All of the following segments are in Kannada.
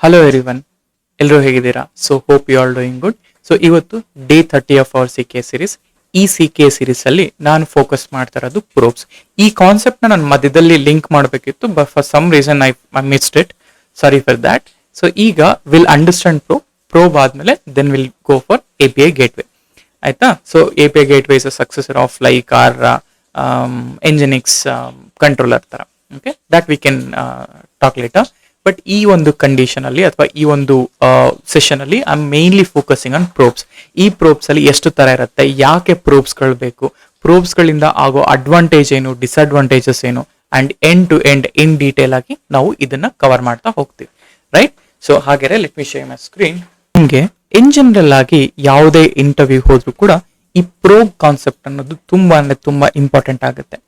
ಹಲೋ ಎವ್ರಿವನ್, ಎಲ್ಲರೂ ಹೇಗಿದ್ದೀರಾ? So hope you all doing good. So ಇವತ್ತು day 30 of our C K series. ಈ ಸಿ ಕೆ ಸಿರೀಸ್ ಅಲ್ಲಿ ನಾನು ಫೋಕಸ್ ಮಾಡ್ತಾ ಇರೋದು ಪ್ರೋಬ್ಸ್. ಈ ಕಾನ್ಸೆಪ್ಟ್ ನಾನು ಮಧ್ಯದಲ್ಲಿ ಲಿಂಕ್ ಮಾಡಬೇಕಿತ್ತು, but for some reason I missed it. Sorry for that. So ಈಗ ವಿಲ್ ಅಂಡರ್ಸ್ಟ್ಯಾಂಡ್ ಪ್ರೋಬ್ ಆದ್ಮೇಲೆ then will go for A P I gateway. ಆಯ್ತಾ? So A P I gateway is a successor of like or NGINX controller ತರ. Okay, that we can talk later. But ಈ ಒಂದು ಕಂಡೀಷನ್ ಅಲ್ಲಿ ಅಥವಾ ಈ ಒಂದು ಸೆಷನ್ ಅಲ್ಲಿ I am mainly focusing on probes. ಈ ಪ್ರೋಬ್ಸ್ ಅಲ್ಲಿ ಎಷ್ಟು ತರ ಇರುತ್ತೆ, ಯಾಕೆ ಪ್ರೋಬ್ಸ್ ಗಳು ಬೇಕು, ಪ್ರೋಬ್ಸ್ ಗಳಿಂದ ಆಗೋ ಅಡ್ವಾಂಟೇಜ್ ಏನು, ಡಿಸ್ಅಡ್ವಾಂಟೇಜಸ್ ಏನು, and end to end in detail ಆಗಿ ನಾವು ಇದನ್ನ ಕವರ್ ಮಾಡ್ತಾ ಹೋಗ್ತೀವಿ. ರೈಟ್? ಸೊ ಹಾಗಾದ್ರೆ let me show my screen. ನಿಮಗೆ ಇನ್ ಜನರಲ್ ಆಗಿ ಯಾವುದೇ ಇಂಟರ್ವ್ಯೂ ಹೋದ್ರು ಕೂಡ ಈ ಪ್ರೋಬ್ ಕಾನ್ಸೆಪ್ಟ್ ಅನ್ನೋದು ತುಂಬಾ ಅಂದ್ರೆ ತುಂಬಾ ಇಂಪಾರ್ಟೆಂಟ್ ಆಗುತ್ತೆ.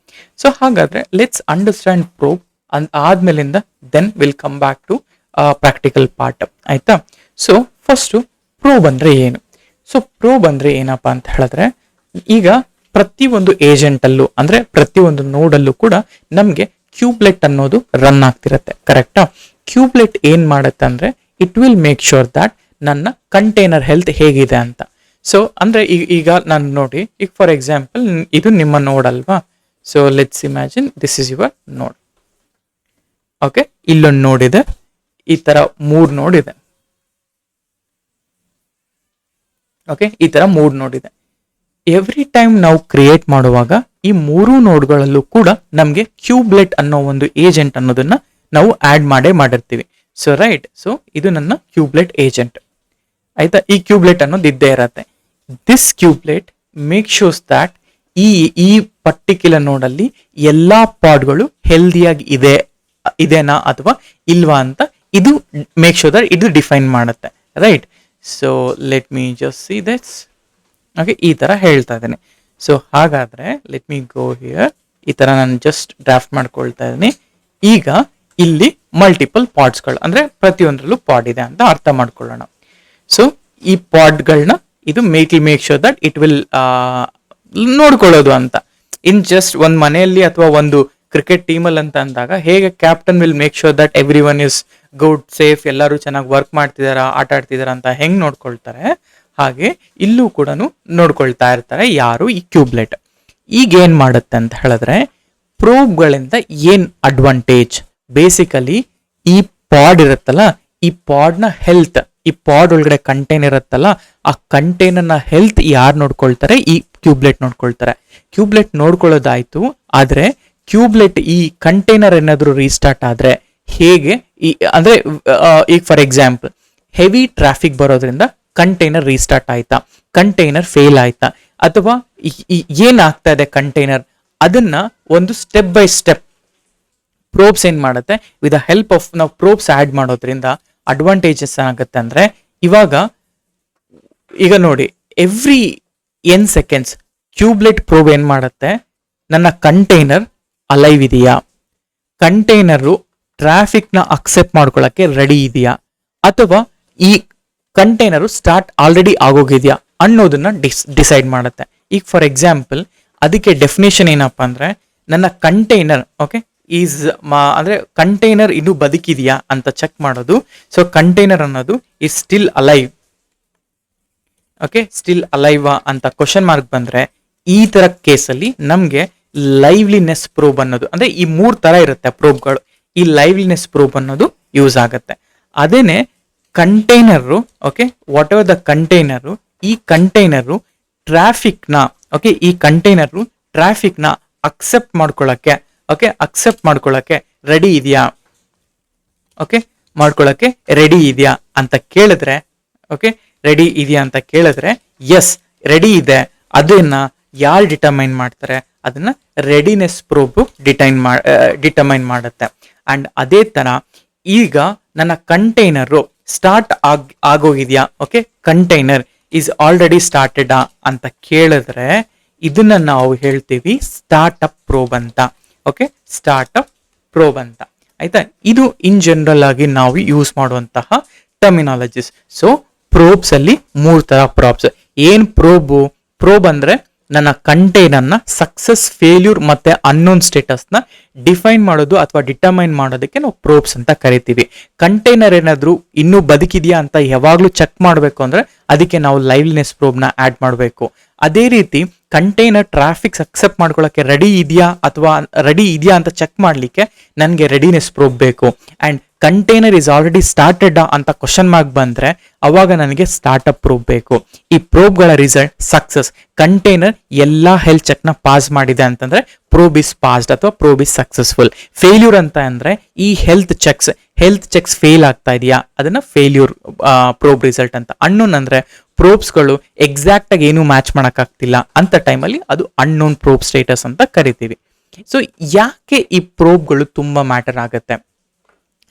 ಸೊ ಹಾಗಾದ್ರೆ ಲೆಟ್ಸ್ ಅಂಡರ್ಸ್ಟ್ಯಾಂಡ್ ಪ್ರೋಬ್. ಆದ್ಮೇಲಿಂದ then will come back to practical part. ಆಯ್ತಾ? ಸೊ ಫಸ್ಟ್ ಪ್ರೋಬ್ ಅಂದ್ರೆ ಏನು? ಸೊ ಪ್ರೋಬ್ ಅಂದ್ರೆ ಏನಪ್ಪಾ ಅಂತ ಹೇಳಿದ್ರೆ, ಈಗ ಪ್ರತಿಯೊಂದು ಏಜೆಂಟ್ ಅಲ್ಲೂ ಅಂದ್ರೆ ಪ್ರತಿಯೊಂದು ನೋಡಲ್ಲೂ ಕೂಡ ನಮ್ಗೆ ಕ್ಯೂಬ್ಲೆಟ್ ಅನ್ನೋದು ರನ್ ಆಗ್ತಿರತ್ತೆ. ಕರೆಕ್ಟಾ? ಕ್ಯೂಬ್ಲೆಟ್ ಏನ್ ಮಾಡುತ್ತೆ ಅಂದ್ರೆ it will make sure that ನನ್ನ ಕಂಟೈನರ್ ಹೆಲ್ತ್ ಹೇಗಿದೆ ಅಂತ. ಸೊ ಅಂದ್ರೆ ಈಗ ನಾನು ನೋಡಿ, ಈಗ ಫಾರ್ ಎಕ್ಸಾಂಪಲ್ ಇದು ನಿಮ್ಮ ನೋಡ್ ಅಲ್ವಾ? So let's imagine this is your ನೋಡ್. ಓಕೆ, ಇಲ್ಲೊಂದು ನೋಡ್ ಇದೆ, ಈ ತರ 3 ನೋಡ್ ಇದೆ. ಓಕೆ, ಈ ತರ 3 ನೋಡ್ ಇದೆ. ಎವ್ರಿ ಟೈಮ್ ನಾವು ಕ್ರಿಯೇಟ್ ಮಾಡುವಾಗ ಈ 3 ನೋಡ್ಗಳಲ್ಲೂ ಕೂಡ ನಮ್ಗೆ ಕ್ಯೂಬ್ಲೆಟ್ ಅನ್ನೋ ಒಂದು ಏಜೆಂಟ್ ಅನ್ನೋದನ್ನ ನಾವು ಆಡ್ ಮಾಡಿರ್ತೀವಿ. ಸೊ ರೈಟ್, ಸೊ ಇದು ನನ್ನ ಕ್ಯೂಬ್ಲೆಟ್ ಏಜೆಂಟ್. ಆಯ್ತಾ? ಈ ಕ್ಯೂಬ್ಲೆಟ್ ಅನ್ನೋದು ಇದ್ದೇ ಇರತ್ತೆ. ದಿಸ್ ಕ್ಯೂಬ್ಲೆಟ್ ಮೇಕ್ ಶೋಸ್ ದಟ್ ಈ ಪರ್ಟಿಕ್ಯುಲರ್ ನೋಡಲ್ಲಿ ಎಲ್ಲಾ ಪಾಡ್ಗಳು ಹೆಲ್ದಿಯಾಗಿ ಇದೆನಾ ಅಥವಾ ಇಲ್ವಾ ಅಂತ ಇದು ಮೇಕ್ ಶೋರ್ ದಟ್ ಇದು ಡಿಫೈನ್ ಮಾಡುತ್ತೆ. Right? So let me just see this. Okay, ಈ ತರ ಹೇಳ್ತಾ ಇದ್ದೇನೆ. ಸೊ ಹಾಗಾದ್ರೆ ಲೆಟ್ ಮೀ ಗೋ ಹಿಯರ್. ಈ ತರ ನಾನು ಜಸ್ಟ್ ಡ್ರಾಫ್ಟ್ ಮಾಡ್ಕೊಳ್ತಾ ಇದ್ದೀನಿ. ಈಗ ಇಲ್ಲಿ ಮಲ್ಟಿಪಲ್ ಪಾಡ್ಸ್ಗಳು ಅಂದ್ರೆ ಪ್ರತಿಯೊಂದರಲ್ಲೂ ಪಾಡ್ ಇದೆ ಅಂತ ಅರ್ಥ ಮಾಡ್ಕೊಳ್ಳೋಣ. ಸೊ ಈ ಪಾಡ್ಗಳನ್ನ ಇದು make sure that it will ನೋಡ್ಕೊಳ್ಳೋದು ಅಂತ. ಇನ್ ಜಸ್ಟ್ ಒಂದ್ ಮನೆಯಲ್ಲಿ ಅಥವಾ ಒಂದು ಕ್ರಿಕೆಟ್ ಟೀಮಲ್ಲಿ ಅಂತ ಅಂದಾಗ ಹೇಗೆ captain will make sure that every one is good, safe, ಎಲ್ಲರೂ ಚೆನ್ನಾಗಿ ವರ್ಕ್ ಮಾಡ್ತಿದಾರ, ಆಟ ಆಡ್ತಿದಾರ ಅಂತ ಹೆಂಗ್ ನೋಡ್ಕೊಳ್ತಾರೆ, ಹಾಗೆ ಇಲ್ಲೂ ಕೂಡ ನೋಡ್ಕೊಳ್ತಾ ಇರ್ತಾರೆ ಯಾರು? ಈ ಕ್ಯೂಬ್ಲೆಟ್. ಈಗ ಏನ್ ಮಾಡುತ್ತೆ ಅಂತ ಹೇಳಿದ್ರೆ, ಪ್ರೋಬ್ಗಳಿಂದ ಏನ್ ಅಡ್ವಾಂಟೇಜ್? ಬೇಸಿಕಲಿ ಈ ಪಾಡ್ ಇರುತ್ತಲ್ಲ, ಈ ಪಾಡ್ನ ಹೆಲ್ತ್, ಈ ಪಾಡ್ ಒಳಗಡೆ ಕಂಟೈನರ್ ಇರುತ್ತಲ್ಲ, ಆ ಕಂಟೈನರ್ನ ಹೆಲ್ತ್ ಯಾರು ನೋಡ್ಕೊಳ್ತಾರೆ? ಈ ಕ್ಯೂಬ್ಲೆಟ್ ನೋಡ್ಕೊಳ್ತಾರೆ. ಕ್ಯೂಬ್ಲೆಟ್ ನೋಡ್ಕೊಳ್ಳೋದಾಯ್ತು. ಆದ್ರೆ ಕ್ಯೂಬ್ಲೆಟ್ ಈ ಕಂಟೈನರ್ ಏನಾದ್ರು ರೀಸ್ಟಾರ್ಟ್ ಆದ್ರೆ ಹೇಗೆ ಅಂದ್ರೆ ಈಗ ಫಾರ್ ಎಕ್ಸಾಂಪಲ್ ಹೆವಿ ಟ್ರಾಫಿಕ್ ಬರೋದ್ರಿಂದ ಕಂಟೈನರ್ ರೀಸ್ಟಾರ್ಟ್ ಆಯ್ತಾ, ಕಂಟೈನರ್ ಫೇಲ್ ಆಯ್ತಾ, ಅಥವಾ ಏನಾಗ್ತಾ ಇದೆ ಕಂಟೈನರ್, ಅದನ್ನ ಒಂದು ಸ್ಟೆಪ್ ಬೈ ಸ್ಟೆಪ್ ಪ್ರೋಬ್ಸ್ ಏನ್ ಮಾಡುತ್ತೆ, ವಿತ್ ದ ಹೆಲ್ಪ್ ಆಫ್ ನಾವು ಪ್ರೋಬ್ಸ್ ಆಡ್ ಮಾಡೋದ್ರಿಂದ ಅಡ್ವಾಂಟೇಜಸ್ ಏನಾಗುತ್ತೆ ಅಂದ್ರೆ, ಈಗ ನೋಡಿ ಎವ್ರಿ n ಸೆಕೆಂಡ್ಸ್ ಕ್ಯೂಬ್ಲೆಟ್ ಪ್ರೋಬ್ ಏನ್ ಮಾಡುತ್ತೆ, ನನ್ನ ಕಂಟೈನರ್ ಅಲೈವ್ ಇದೆಯಾ, ಕಂಟೈನರು ಟ್ರಾಫಿಕ್ ನ ಅಕ್ಸೆಪ್ಟ್ ಮಾಡ್ಕೊಳ್ಳಕ್ಕೆ ರೆಡಿ ಇದೆಯಾ, ಅಥವಾ ಈ ಕಂಟೈನರು ಸ್ಟಾರ್ಟ್ ಆಲ್ರೆಡಿ ಆಗೋಗಿದ್ಯಾ ಅನ್ನೋದನ್ನ ಡಿಸೈಡ್ ಮಾಡುತ್ತೆ. ಈಗ ಫಾರ್ ಎಕ್ಸಾಂಪಲ್ ಅದಕ್ಕೆ ಡೆಫಿನೇಷನ್ ಏನಪ್ಪಾ ಅಂದ್ರೆ, ನನ್ನ ಕಂಟೈನರ್ ಓಕೆ ಈಸ್ ಅಂದ್ರೆ ಕಂಟೈನರ್ ಇನ್ನು ಬದುಕಿದೆಯಾ ಅಂತ ಚೆಕ್ ಮಾಡೋದು. ಸೊ ಕಂಟೈನರ್ ಅನ್ನೋದು is still alive. Okay, still alive ಅಂತ ಕ್ವಶನ್ ಮಾರ್ಕ್ ಬಂದ್ರೆ, ಈ ತರ ಕೇಸಲ್ಲಿ ನಮ್ಗೆ ಲೈವ್ಲಿನೆಸ್ ಪ್ರೋಬ್ ಅನ್ನೋದು, ಅಂದ್ರೆ ಈ 3 ತರ ಇರುತ್ತೆ ಪ್ರೋಬ್ಗಳು, ಈ ಲೈವ್ಲಿನೆಸ್ ಪ್ರೋಬ್ ಅನ್ನೋದು ಯೂಸ್ ಆಗುತ್ತೆ. ಅದೇನೆ container okay, what ever the container, ಈ ಕಂಟೈನರು ಟ್ರಾಫಿಕ್ ನ ಓಕೆ, ಈ ಕಂಟೈನರು ಟ್ರಾಫಿಕ್ ನ ಅಕ್ಸೆಪ್ಟ್ ಮಾಡ್ಕೊಳ್ಳಕ್ಕೆ ಓಕೆ, ಅಕ್ಸೆಪ್ಟ್ ಮಾಡ್ಕೊಳ್ಳಕ್ಕೆ ರೆಡಿ ಇದೆಯಾ, ಓಕೆ, ಮಾಡ್ಕೊಳ್ಳಕ್ಕೆ ರೆಡಿ ಇದೆಯಾ ಅಂತ ಕೇಳಿದ್ರೆ, ಓಕೆ, ರೆಡಿ ಇದೆಯಾ ಅಂತ ಕೇಳಿದ್ರೆ ಎಸ್ ರೆಡಿ ಇದೆ. ಅದನ್ನ ಯಾರು ಡಿಟರ್ಮೈನ್ ಮಾಡ್ತಾರೆ? ಅದನ್ನ ರೆಡಿನೆಸ್ ಪ್ರೋಬ್ ಡಿಟರ್ಮೈನ್ ಮಾಡುತ್ತೆ. ಅಂಡ್ ಅದೇ ತರ ಈಗ ನನ್ನ ಕಂಟೈನರು ಸ್ಟಾರ್ಟ್ ಆಗೋಗಿದ್ಯಾ, okay, container is already started ಅಂತ ಕೇಳಿದ್ರೆ ಇದನ್ನ ನಾವು ಹೇಳ್ತೀವಿ ಸ್ಟಾರ್ಟ್ ಅಪ್ ಪ್ರೋಬ್ ಅಂತ. ಓಕೆ, ಸ್ಟಾರ್ಟ್ ಅಪ್ ಪ್ರೋಬ್ ಅಂತ. ಆಯ್ತಾ? ಇದು ಇನ್ ಜನರಲ್ ಆಗಿ ನಾವು ಯೂಸ್ ಮಾಡುವಂತಹ ಟರ್ಮಿನಾಲಜೀಸ್. ಸೊ ಪ್ರೋಬ್ಸ್ ಅಲ್ಲಿ 3 ತರ ಪ್ರೋಬ್ಸ್. ಏನ್ ಪ್ರೋಬ್ ಅಂದ್ರೆ ನನ್ನ ಕಂಟೈನರ್ನ ಸಕ್ಸಸ್, ಫೇಲ್ಯೂರ್ ಮತ್ತೆ ಅನ್ನೋನ್ ಸ್ಟೇಟಸ್ನ ಡಿಫೈನ್ ಮಾಡೋದು ಅಥವಾ ಡಿಟರ್ಮೈನ್ ಮಾಡೋದಕ್ಕೆ ನಾವು ಪ್ರೋಬ್ಸ್ ಅಂತ ಕರಿತೀವಿ. ಕಂಟೈನರ್ ಏನಾದರೂ ಇನ್ನೂ ಬದುಕಿದೆಯಾ ಅಂತ ಯಾವಾಗಲೂ ಚೆಕ್ ಮಾಡಬೇಕು ಅಂದರೆ ಅದಕ್ಕೆ ನಾವು ಲೈವ್ಲಿನೆಸ್ ಪ್ರೋಬ್ನ ಆ್ಯಡ್ ಮಾಡಬೇಕು. ಅದೇ ರೀತಿ ಕಂಟೈನರ್ ಟ್ರಾಫಿಕ್ಸ್ ಅಕ್ಸೆಪ್ಟ್ ಮಾಡ್ಕೊಳ್ಳೋಕ್ಕೆ ರೆಡಿ ಇದೆಯಾ ಅಂತ ಚೆಕ್ ಮಾಡಲಿಕ್ಕೆ ನನಗೆ ರೆಡಿನೆಸ್ ಪ್ರೋಬ್ ಬೇಕು. And container is already started ಅಂತ ಕ್ವಶನ್ ಮಾರ್ಕ್ ಬಂದರೆ ಅವಾಗ ನನಗೆ ಸ್ಟಾರ್ಟಪ್ ಪ್ರೋಬ್ ಬೇಕು. ಈ ಪ್ರೋಬ್ಗಳ ರಿಸಲ್ಟ್ ಸಕ್ಸಸ್. ಕಂಟೈನರ್ ಎಲ್ಲ ಹೆಲ್ತ್ ಚೆಕ್ನ ಪಾಸ್ ಮಾಡಿದೆ ಅಂತಂದ್ರೆ ಪ್ರೋಬ್ ಇಸ್ ಪಾಸ್ಡ್ ಅಥವಾ ಪ್ರೋಬ್ ಇಸ್ ಸಕ್ಸಸ್ಫುಲ್. ಫೇಲ್ಯೂರ್ ಅಂತ ಅಂದ್ರೆ ಈ ಹೆಲ್ತ್ ಚೆಕ್ಸ್ ಫೇಲ್ ಆಗ್ತಾ ಇದೆಯಾ, ಅದನ್ನ ಫೇಲ್ಯೂರ್ ಪ್ರೋಬ್ ರಿಸಲ್ಟ್ ಅಂತ. ಅನ್ನೋನ್ ಅಂದ್ರೆ ಪ್ರೋಬ್ಸ್ಗಳು ಎಕ್ಸಾಕ್ಟ್ ಆಗಿ ಏನು ಮ್ಯಾಚ್ ಮಾಡೋಕ್ಕಾಗ್ತಿಲ್ಲ ಅಂತ ಟೈಮಲ್ಲಿ ಅದು ಅನ್ನೋನ್ ಪ್ರೋಬ್ ಸ್ಟೇಟಸ್ ಅಂತ ಕರಿತೀವಿ. ಸೊ ಯಾಕೆ ಈ ಪ್ರೋಬ್ಗಳು ತುಂಬಾ ಮ್ಯಾಟರ್ ಆಗುತ್ತೆ?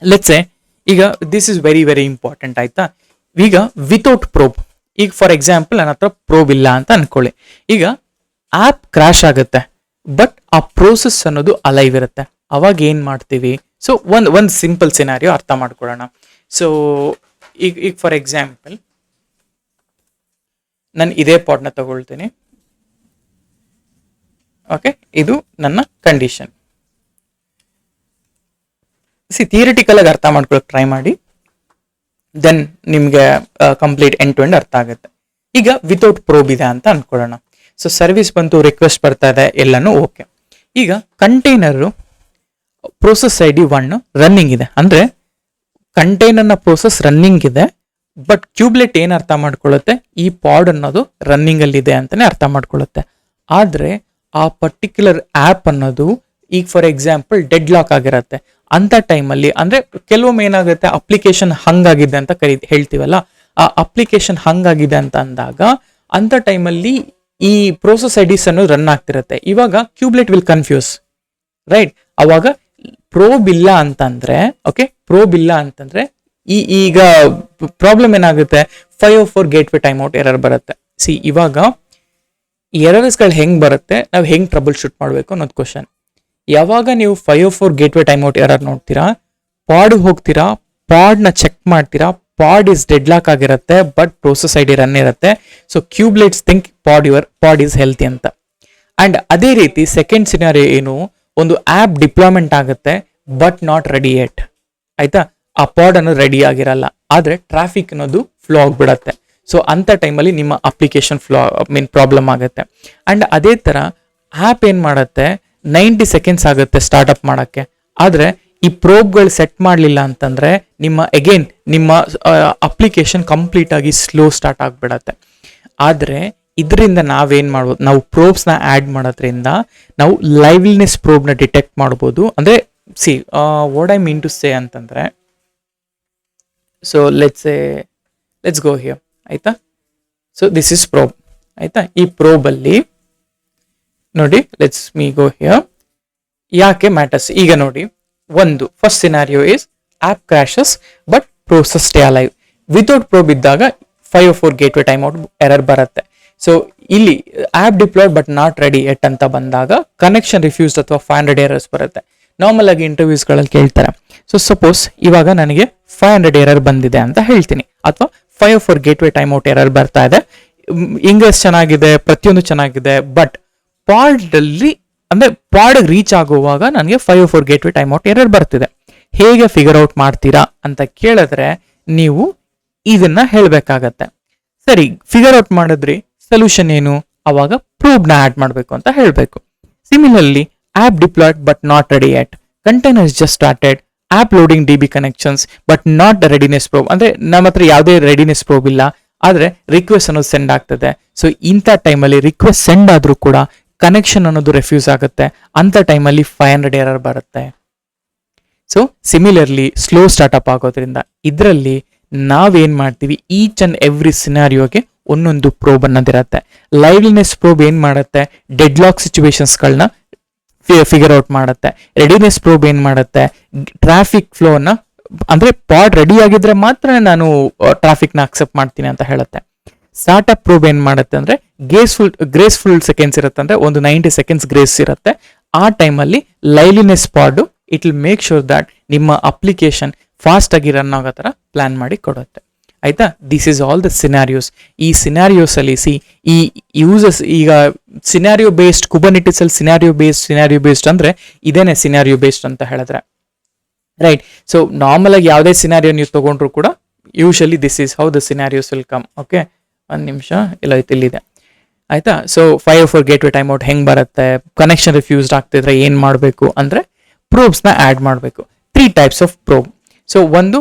ಲೆಟ್ಸ್ ಎ ಈಗ this is very very important ಆಯ್ತಾ. ಈಗ ವಿತೌಟ್ ಪ್ರೋಬ್, ಈಗ ಫಾರ್ ಎಕ್ಸಾಂಪಲ್ ನನ್ನ ಹತ್ರ ಪ್ರೋಬ್ ಇಲ್ಲ ಅಂತ ಅನ್ಕೊಳ್ಳಿ. ಈಗ ಆ್ಯಪ್ ಕ್ರ್ಯಾಶ್ ಆಗುತ್ತೆ, ಬಟ್ ಆ ಪ್ರೋಸೆಸ್ ಅನ್ನೋದು ಅಲೈವ್ ಇರುತ್ತೆ. ಅವಾಗ ಏನು ಮಾಡ್ತೀವಿ? ಸೊ ಒಂದು ಸಿಂಪಲ್ ಸಿನಾರಿಯೋ ಅರ್ಥ ಮಾಡ್ಕೊಳ್ಳೋಣ. ಸೊ ಈಗ ಫಾರ್ ಎಕ್ಸಾಂಪಲ್ ನಾನು ಇದೇ ಪಾಟ್ನ ತಗೊಳ್ತೀನಿ. ಓಕೆ, ಇದು ನನ್ನ ಕಂಡೀಷನ್. ಥಿಯರಿಟಿಕಲ್ ಆಗಿ ಅರ್ಥ ಮಾಡ್ಕೊಳಕ್ ಟ್ರೈ ಮಾಡಿ, ದೆನ್ ನಿಮಗೆ ಕಂಪ್ಲೀಟ್ ಎಂಡ್ ಟು ಎಂಡ್ ಅರ್ಥ ಆಗುತ್ತೆ. ಈಗ ವಿತೌಟ್ ಪ್ರೋಬ್ ಇದೆ ಅಂತ ಅನ್ಕೊಳ್ಳೋಣ. ಸೊ ಸರ್ವಿಸ್ ಬಂತು, ರಿಕ್ವೆಸ್ಟ್ ಬರ್ತಾ ಇದೆ, ಎಲ್ಲನೂ ಓಕೆ. ಈಗ ಕಂಟೈನರು ಪ್ರೋಸೆಸ್ ID 1 ರನ್ನಿಂಗ್ ಇದೆ, ಅಂದ್ರೆ ಕಂಟೈನರ್ನ ಪ್ರೋಸೆಸ್ ರನ್ನಿಂಗ್ ಇದೆ. ಬಟ್ ಕ್ಯೂಬ್ಲೆಟ್ ಏನು ಅರ್ಥ ಮಾಡ್ಕೊಳ್ಳುತ್ತೆ? ಈ ಪಾಡ್ ಅನ್ನೋದು ರನ್ನಿಂಗ್ ಅಲ್ಲಿ ಇದೆ ಅಂತಾನೆ ಅರ್ಥ ಮಾಡ್ಕೊಳ್ಳುತ್ತೆ. ಆದ್ರೆ ಆ ಪರ್ಟಿಕ್ಯುಲರ್ ಆ್ಯಪ್ ಅನ್ನೋದು ಈಗ ಫಾರ್ ಎಕ್ಸಾಂಪಲ್ ಡೆಡ್ ಲಾಕ್ ಆಗಿರತ್ತೆ. ಅಂತ ಟೈಮಲ್ಲಿ ಅಂದ್ರೆ ಕೆಲವೊಮ್ಮೆ ಏನಾಗುತ್ತೆ, ಅಪ್ಲಿಕೇಶನ್ ಹಂಗಾಗಿದೆ ಅಂತ ಹೇಳ್ತೀವಲ್ಲ, ಆ ಅಪ್ಲಿಕೇಶನ್ ಹಂಗಾಗಿದೆ ಅಂತ ಅಂದಾಗ ಅಂತ ಟೈಮಲ್ಲಿ ಈ ಪ್ರೋಸೆಸ್ IDs ಅನ್ನು ರನ್ ಆಗ್ತಿರತ್ತೆ. ಇವಾಗ ಕ್ಯೂಬ್ಲೆಟ್ ವಿಲ್ ಕನ್ಫ್ಯೂಸ್, ರೈಟ್? ಅವಾಗ ಪ್ರೋಬ್ ಇಲ್ಲ ಅಂತಂದ್ರೆ ಈಗ ಪ್ರಾಬ್ಲಮ್ ಏನಾಗುತ್ತೆ, 504 ಗೇಟ್ವೇ ಟೈಮ್ ಔಟ್ ಎರರ್ ಬರುತ್ತೆ. ಇವಾಗ ಎರರ್ಸ್ಗಳು ಹೆಂಗ್ ಬರುತ್ತೆ, ನಾವು ಹೆಂಗ್ ಟ್ರಬಲ್ ಶೂಟ್ ಮಾಡಬೇಕು ಅನ್ನೋದು ಕ್ವಶನ್. ಯಾವಾಗ ನೀವು 504 ಗೇಟ್ವೇ ಟೈಮ್ ಔಟ್ ಎರರ್ ನೋಡ್ತೀರಾ, ಪಾಡ್ ಹೋಗ್ತೀರಾ, ಪಾಡ್ನ ಚೆಕ್ ಮಾಡ್ತೀರಾ, ಪಾಡ್ ಇಸ್ ಡೆಡ್ ಲಾಕ್ ಆಗಿರುತ್ತೆ, ಬಟ್ ಪ್ರೋಸೆಸ್ ID ರನ್ ಇರುತ್ತೆ. So kubelets think pod is healthy ಅಂತ. ಅಂಡ್ ಅದೇ ರೀತಿ ಸೆಕೆಂಡ್ ಸಿನಾರಿಯೋ ಏನು, ಒಂದು ಆ್ಯಪ್ ಡಿಪ್ಲಾಯ್ಮೆಂಟ್ ಆಗುತ್ತೆ ಬಟ್ ನಾಟ್ ರೆಡಿ ಯೆಟ್, ಆಯ್ತಾ? ಆ ಪಾಡ್ ಅನ್ನೋದು ರೆಡಿ ಆಗಿರಲ್ಲ, ಆದ್ರೆ ಟ್ರಾಫಿಕ್ ಅನ್ನೋದು ಫ್ಲೋ ಆಗ್ಬಿಡತ್ತೆ. ಸೊ ಅಂತ ಟೈಮಲ್ಲಿ ನಿಮ್ಮ ಅಪ್ಲಿಕೇಶನ್ ಪ್ರಾಬ್ಲಮ್ ಆಗುತ್ತೆ. ಅಂಡ್ ಅದೇ ತರ ಆ್ಯಪ್ ಏನ್ ಮಾಡುತ್ತೆ, 90 ಸೆಕೆಂಡ್ಸ್ ಆಗುತ್ತೆ ಸ್ಟಾರ್ಟ್ಅಪ್ ಮಾಡೋಕ್ಕೆ. ಆದರೆ ಈ ಪ್ರೋಬ್ಗಳು ಸೆಟ್ ಮಾಡಲಿಲ್ಲ ಅಂತಂದರೆ ನಿಮ್ಮ ಅಪ್ಲಿಕೇಶನ್ ಕಂಪ್ಲೀಟ್ ಆಗಿ ಸ್ಲೋ ಸ್ಟಾರ್ಟ್ ಆಗಿಬಿಡತ್ತೆ. ಆದರೆ ಇದರಿಂದ ನಾವೇನು ಮಾಡ್ಬೋದು, ನಾವು ಪ್ರೋಬ್ಸ್ನ ಆ್ಯಡ್ ಮಾಡೋದ್ರಿಂದ ನಾವು ಲೈವ್ಲಿನೆಸ್ ಪ್ರೋಬ್ನ ಡಿಟೆಕ್ಟ್ ಮಾಡ್ಬೋದು. ಅಂದರೆ what I mean to say ಅಂತಂದರೆ, ಸೊ ಲೆಟ್ಸ್ ಗೋ ಹಿಯರ್, ಆಯಿತಾ? ಸೊ ದಿಸ್ ಇಸ್ ಪ್ರೋಬ್, ಆಯಿತಾ? ಈ ಪ್ರೋಬಲ್ಲಿ ನೋಡಿ, ಲೆಟ್ಸ್ ಮೀ ಗೋ ಹಿಯರ್. ಯಾಕೆ ಮ್ಯಾಟರ್ಸ್ ಈಗ ನೋಡಿ. ಒಂದು first scenario is app crashes but process stay alive. Without probe ಇದ್ದಾಗ 504 ಗೇಟ್ವೇ ಟೈಮ್ ಔಟ್ ಎರರ್ ಬರುತ್ತೆ. ಸೊ ಇಲ್ಲಿ app deployed but not ready yet ಅಂತ ಬಂದಾಗ ಕನೆಕ್ಷನ್ ರಿಫ್ಯೂಸ್ಡ್ ಅಥವಾ 500 ಎರರ್ಸ್ ಬರುತ್ತೆ. ನಾರ್ಮಲ್ ಆಗಿ ಇಂಟರ್ವ್ಯೂಸ್ಗಳಲ್ಲಿ ಕೇಳ್ತಾರೆ. ಸೊ ಸಪೋಸ್ ಇವಾಗ ನನಗೆ 500 ಎರರ್ ಬಂದಿದೆ ಅಂತ ಹೇಳ್ತೀನಿ, ಅಥವಾ 504 ಗೇಟ್ವೇ ಟೈಮ್ ಔಟ್ ಎರರ್ ಬರ್ತಾ ಇದೆ, ಇಂಗ್ರೆಸ್ ಚೆನ್ನಾಗಿದೆ, ಪ್ರತಿಯೊಂದು ಚೆನ್ನಾಗಿದೆ, ಬಟ್ ಪಾಡಲ್ಲಿ ಅಂದ್ರೆ ಪಾಡ್ ರೀಚ್ ಆಗುವಾಗ ನನಗೆ 504 ಗೇಟ್ವೇ ಟೈಮ್ ಔಟ್ ಎರರ್ ಬರ್ತಿದೆ. ಹೇಗೆ ಫಿಗರ್ ಔಟ್ ಮಾಡ್ತೀರಾ ಅಂತ ಕೇಳಿದ್ರೆ ನೀವು ಇದನ್ನ ಹೇಳ್ಬೇಕಾಗತ್ತೆ. ಸರಿ, ಫಿಗರ್ ಔಟ್ ಮಾಡಿದ್ರಿ, ಸೊಲ್ಯೂಷನ್ ಏನು? ಅವಾಗ ಪ್ರೋಬ್ನ ಆಡ್ ಮಾಡಬೇಕು ಅಂತ ಹೇಳಬೇಕು. Similarly app deployed but not ready yet, container is just started, app loading DB connections but not readiness probe. ಅಂದ್ರೆ ನಮ್ಮ ಹತ್ರ ಯಾವುದೇ ರೆಡಿನೆಸ್ ಪ್ರೋಬ್ ಇಲ್ಲ, ಆದ್ರೆ ರಿಕ್ವೆಸ್ಟ್ ಅನ್ನೋದು ಸೆಂಡ್ ಆಗ್ತದೆ. ಸೊ ಇಂಥ ಟೈಮಲ್ಲಿ ರಿಕ್ವೆಸ್ಟ್ ಸೆಂಡ್ ಆದ್ರೂ ಕೂಡ ಕನೆಕ್ಷನ್ ಅನ್ನೋದು ರೆಫ್ಯೂಸ್ ಆಗುತ್ತೆ. ಅಂತ ಟೈಮಲ್ಲಿ 500 ಎರರ್ ಬರುತ್ತೆ. ಸೊ ಸಿಮಿಲರ್ಲಿ ಸ್ಲೋ ಸ್ಟಾರ್ಟ್ಅಪ್ ಆಗೋದ್ರಿಂದ ಇದರಲ್ಲಿ ನಾವೇನ್ ಮಾಡ್ತೀವಿ, ಈಚ್ ಅಂಡ್ ಎವ್ರಿ ಸಿನಾರಿಯೋಗೆ ಒಂದೊಂದು ಪ್ರೋಬ್ ಅನ್ನೋದಿರತ್ತೆ. ಲೈವ್ಲಿನೆಸ್ ಪ್ರೋಬ್ ಏನ್ ಮಾಡುತ್ತೆ, ಡೆಡ್ ಲಾಕ್ ಸಿಚುವೇಶನ್ಸ್ಗಳನ್ನ ಫಿಗರ್ ಔಟ್ ಮಾಡುತ್ತೆ. ರೆಡಿನೆಸ್ ಪ್ರೋಬ್ ಏನ್ ಮಾಡುತ್ತೆ, ಟ್ರಾಫಿಕ್ ಫ್ಲೋನ, ಅಂದ್ರೆ ಪಾಡ್ ರೆಡಿ ಆಗಿದ್ರೆ ಮಾತ್ರ ನಾನು ಟ್ರಾಫಿಕ್ನ ಅಕ್ಸೆಪ್ಟ್ ಮಾಡ್ತೀನಿ ಅಂತ ಹೇಳುತ್ತೆ. ಸ್ಟಾರ್ಟ್ಅಪ್ ಪ್ರೋಬ್ ಏನ್ ಮಾಡುತ್ತೆ ಅಂದ್ರೆ ಗ್ರೇಸ್ಫುಲ್ ಸೆಕೆಂಡ್ಸ್ ಇರುತ್ತೆ, ಅಂದ್ರೆ ಒಂದು 90 ಸೆಕೆಂಡ್ಸ್ ಗ್ರೇಸ್ ಇರುತ್ತೆ. ಆ ಟೈಮಲ್ಲಿ ಲೈವ್ಲಿನೆಸ್ ಪಾಡು it will make sure that ನಿಮ್ಮ ಅಪ್ಲಿಕೇಶನ್ ಫಾಸ್ಟ್ ಆಗಿ ರನ್ ಆಗೋ ಥರ ಪ್ಲಾನ್ ಮಾಡಿ ಕೊಡುತ್ತೆ. ಆಯ್ತಾ. This is all the scenarios. ಈ ಸಿನಾರಿಯೋಸ್ ಅಲ್ಲಿ ಈ ಯೂಸಸ್, ಈಗ ಸಿನಾರಿಯೋ ಬೇಸ್ಡ್ ಕುಬರ್ನೆಟಿಸ್ ಅಲ್ಲಿ ಸಿನಾರಿಯೋ ಬೇಸ್ಡ್ ಅಂದ್ರೆ ಇದೇನೆ ಸಿನಾರಿಯೋ ಬೇಸ್ಡ್ ಅಂತ ಹೇಳಿದ್ರೆ, ರೈಟ್. ಸೊ ನಾರ್ಮಲ್ ಆಗಿ ಯಾವುದೇ ಸಿನಾರಿಯೋ ನೀವು ತಗೊಂಡ್ರು ಕೂಡ usually this is how the scenarios will come. Okay, ಒಂದು ನಿಮಿಷ, ಇಲ್ಲ ಇಲ್ಲಿದೆ ಆಯ್ತಾ. ಸೊ 504 ಗೇಟ್ವೇ ಟೈಮ್ ಔಟ್ ಹೆಂಗೆ ಬರುತ್ತೆ, ಕನೆಕ್ಷನ್ ರಿಫ್ಯೂಸ್ಡ್ ಆಗ್ತಿದ್ರೆ ಏನು ಮಾಡಬೇಕು ಅಂದರೆ ಪ್ರೋಬ್ಸ್ನ ಆ್ಯಡ್ ಮಾಡಬೇಕು. 3 ಟೈಪ್ಸ್ ಆಫ್ ಪ್ರೋಬ್. ಸೊ ಒಂದು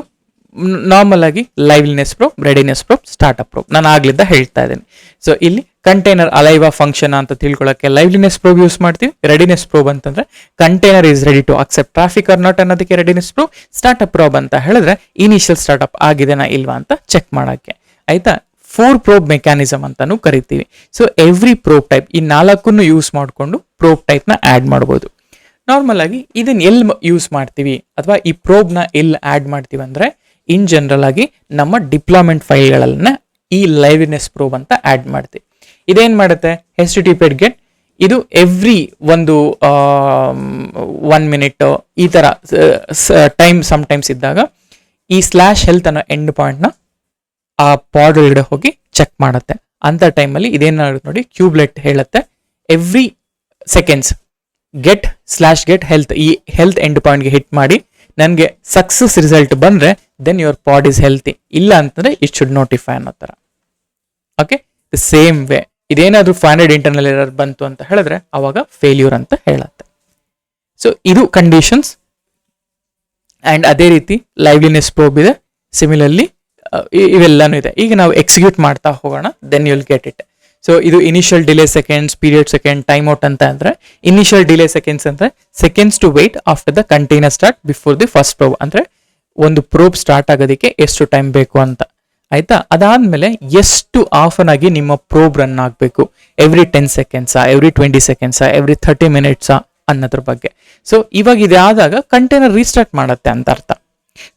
ನಾರ್ಮಲ್ ಆಗಿ liveliness probe, readiness probe, startup probe. ನಾನು ಆಗ್ಲಿಂದ ಹೇಳ್ತಾ ಇದ್ದೀನಿ. ಸೊ ಇಲ್ಲಿ ಕಂಟೈನರ್ ಅಲೈವ ಫಂಕ್ಷನ್ ಅಂತ ತಿಳ್ಕೊಳ್ಳೋಕ್ಕೆ ಲೈವ್ಲಿನೆಸ್ ಪ್ರೋಬ್ ಯೂಸ್ ಮಾಡ್ತೀವಿ. ರೆಡಿನೆಸ್ ಪ್ರೋಬ್ ಅಂತಂದ್ರೆ container is ready to accept traffic or not ಅನ್ನೋದಕ್ಕೆ ರೆಡಿನೆಸ್ ಪ್ರೋಬ್. ಸ್ಟಾರ್ಟ್ಅಪ್ ಪ್ರೋಬ್ ಅಂತ ಹೇಳಿದ್ರೆ ಇನಿಷಿಯಲ್ ಸ್ಟಾರ್ಟ್ಅಪ್ ಆಗಿದೆನಾ ಇಲ್ವಾ ಅಂತ ಚೆಕ್ ಮಾಡೋಕ್ಕೆ, ಆಯ್ತಾ. 4 ಪ್ರೋಬ್ ಮೆಕ್ಯಾನಿಸಮ್ ಅಂತಾನು ಕರಿತೀವಿ. ಸೊ ಎವ್ರಿ ಪ್ರೋಬ್ ಟೈಪ್, ಈ 4 ಯೂಸ್ ಮಾಡಿಕೊಂಡು ಪ್ರೋಬ್ ಟೈಪ್ನ ಆ್ಯಡ್ ಮಾಡ್ಬೋದು. ನಾರ್ಮಲ್ ಆಗಿ ಇದನ್ನ ಎಲ್ಲಿ ಯೂಸ್ ಮಾಡ್ತೀವಿ ಅಥವಾ ಈ ಪ್ರೋಬ್ನ ಎಲ್ಲಿ ಆ್ಯಡ್ ಮಾಡ್ತೀವಿ ಅಂದರೆ ಇನ್ ಜನರಲ್ ಆಗಿ ನಮ್ಮ ಡಿಪ್ಲಾಯ್ಮೆಂಟ್ ಫೈಲ್ಗಳನ್ನ ಈ ಲೈವ್ಲಿನೆಸ್ ಪ್ರೋಬ್ ಅಂತ ಆ್ಯಡ್ ಮಾಡ್ತೀವಿ. ಇದೇನು ಮಾಡುತ್ತೆ, HTTP ಗೆಟ್ ಇದು ಎವ್ರಿ ಒಂದು 1 ಮಿನಿಟ್ ಈ ಥರ ಟೈಮ್ ಸಮ್ಟೈಮ್ಸ್ ಇದ್ದಾಗ ಈ /health ಅನ್ನೋ ಎಂಡ್ ಪಾಯಿಂಟ್ನ ಆ ಪಾಡ್ ಒಳಗಡೆ ಹೋಗಿ ಚೆಕ್ ಮಾಡುತ್ತೆ. ಅಂತ ಟೈಮಲ್ಲಿ ಇದೇನಾಗುತ್ತೆ ನೋಡಿ, ಕ್ಯೂಬ್ಲೆಟ್ ಹೇಳುತ್ತೆ ಎವ್ರಿ ಸೆಕೆಂಡ್ಸ್ ಗೆಟ್ /health ಈ ಹೆಲ್ತ್ ಎಂಡ್ ಪಾಯಿಂಟ್ಗೆ ಹಿಟ್ ಮಾಡಿ ನನಗೆ ಸಕ್ಸಸ್ ರಿಸಲ್ಟ್ ಬಂದರೆ then your pod is healthy, ಇಲ್ಲ ಅಂತಂದರೆ ಇಟ್ ಶುಡ್ ನೋಟಿಫೈ ಅನ್ನೋ ಥರ. ಓಕೆ, ದ ಸೇಮ್ ವೇ ಇದೇನಾದರೂ 500 ಇಂಟರ್ನಲ್ ಎರರ್ ಬಂತು ಅಂತ ಹೇಳಿದ್ರೆ ಅವಾಗ ಫೇಲ್ಯೂರ್ ಅಂತ ಹೇಳುತ್ತೆ. ಸೊ ಇದು ಕಂಡೀಷನ್ಸ್. ಆ್ಯಂಡ್ ಅದೇ ರೀತಿ ಲೈವ್ಲಿನೆಸ್ ಪ್ರೋಬ್ ಇದೆ, ಸಿಮಿಲರ್ಲಿ ಇವೆಲ್ಲನೂ ಇದೆ. ಈಗ ನಾವು ಎಕ್ಸಿಕ್ಯೂಟ್ ಮಾಡ್ತಾ ಹೋಗೋಣ, then you will get it. So ಇದು initial delay seconds, period second, time out ಅಂತ ಅಂದರೆ ಇನಿಷಿಯಲ್ ಡಿಲೇ ಸೆಕೆಂಡ್ಸ್ ಅಂದರೆ seconds to wait after the container start before the first probe, ಅಂದರೆ ಒಂದು ಪ್ರೋಬ್ ಸ್ಟಾರ್ಟ್ ಆಗೋದಕ್ಕೆ ಎಷ್ಟು ಟೈಮ್ ಬೇಕು ಅಂತ, ಆಯ್ತಾ. ಅದಾದಮೇಲೆ ಎಷ್ಟು ಆಫನ್ ಆಗಿ ನಿಮ್ಮ ಪ್ರೋಬ್ ರನ್ ಆಗಬೇಕು, ಎವ್ರಿ 10 ಸೆಕೆಂಡ್ಸಾ, ಎವ್ರಿ 20 ಸೆಕೆಂಡ್ಸಾ, ಎವ್ರಿ 30 ಮಿನಿಟ್ಸಾ ಅನ್ನೋದ್ರ ಬಗ್ಗೆ. ಸೊ ಇವಾಗ ಇದಾದಾಗ ಕಂಟೈನರ್ ರೀಸ್ಟಾರ್ಟ್ ಮಾಡುತ್ತೆ ಅಂತ ಅರ್ಥ.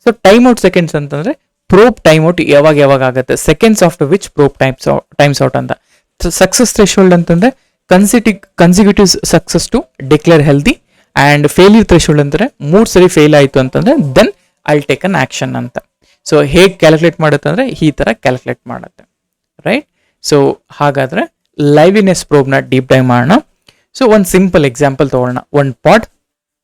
ಸೊ ಟೈಮ್ ಔಟ್ ಸೆಕೆಂಡ್ಸ್ ಅಂತಂದರೆ ಪ್ರೋಬ್ ಟೈಮ್ ಔಟ್ ಯಾವಾಗ ಆಗುತ್ತೆ, seconds after which probe times out ಅಂತ. ಸಕ್ಸಸ್ ಥ್ರೆಶೋಲ್ಡ್ ಅಂತಂದರೆ consecutive success to declare healthy, and failure threshold ಅಂದರೆ 3 ಸರಿ ಫೇಲ್ ಆಯಿತು ಅಂತಂದರೆ then I'll take an action ಅಂತ. ಸೊ ಹೇಗೆ ಕ್ಯಾಲ್ಕುಲೇಟ್ ಮಾಡುತ್ತೆ ಅಂದರೆ ಈ ಥರ ಕ್ಯಾಲ್ಕುಲೇಟ್ ಮಾಡುತ್ತೆ, ರೈಟ್. ಸೊ ಹಾಗಾದರೆ ಲೈವ್ಲಿನೆಸ್ ಪ್ರೋಬ್ನ ಡೀಪ್ ಡೈವ್ ಮಾಡೋಣ. ಸೊ ಒಂದು ಸಿಂಪಲ್ ಎಕ್ಸಾಂಪಲ್ ತೊಗೊಳ್ಳೋಣ. ಒಂದು ಪಾಡ್,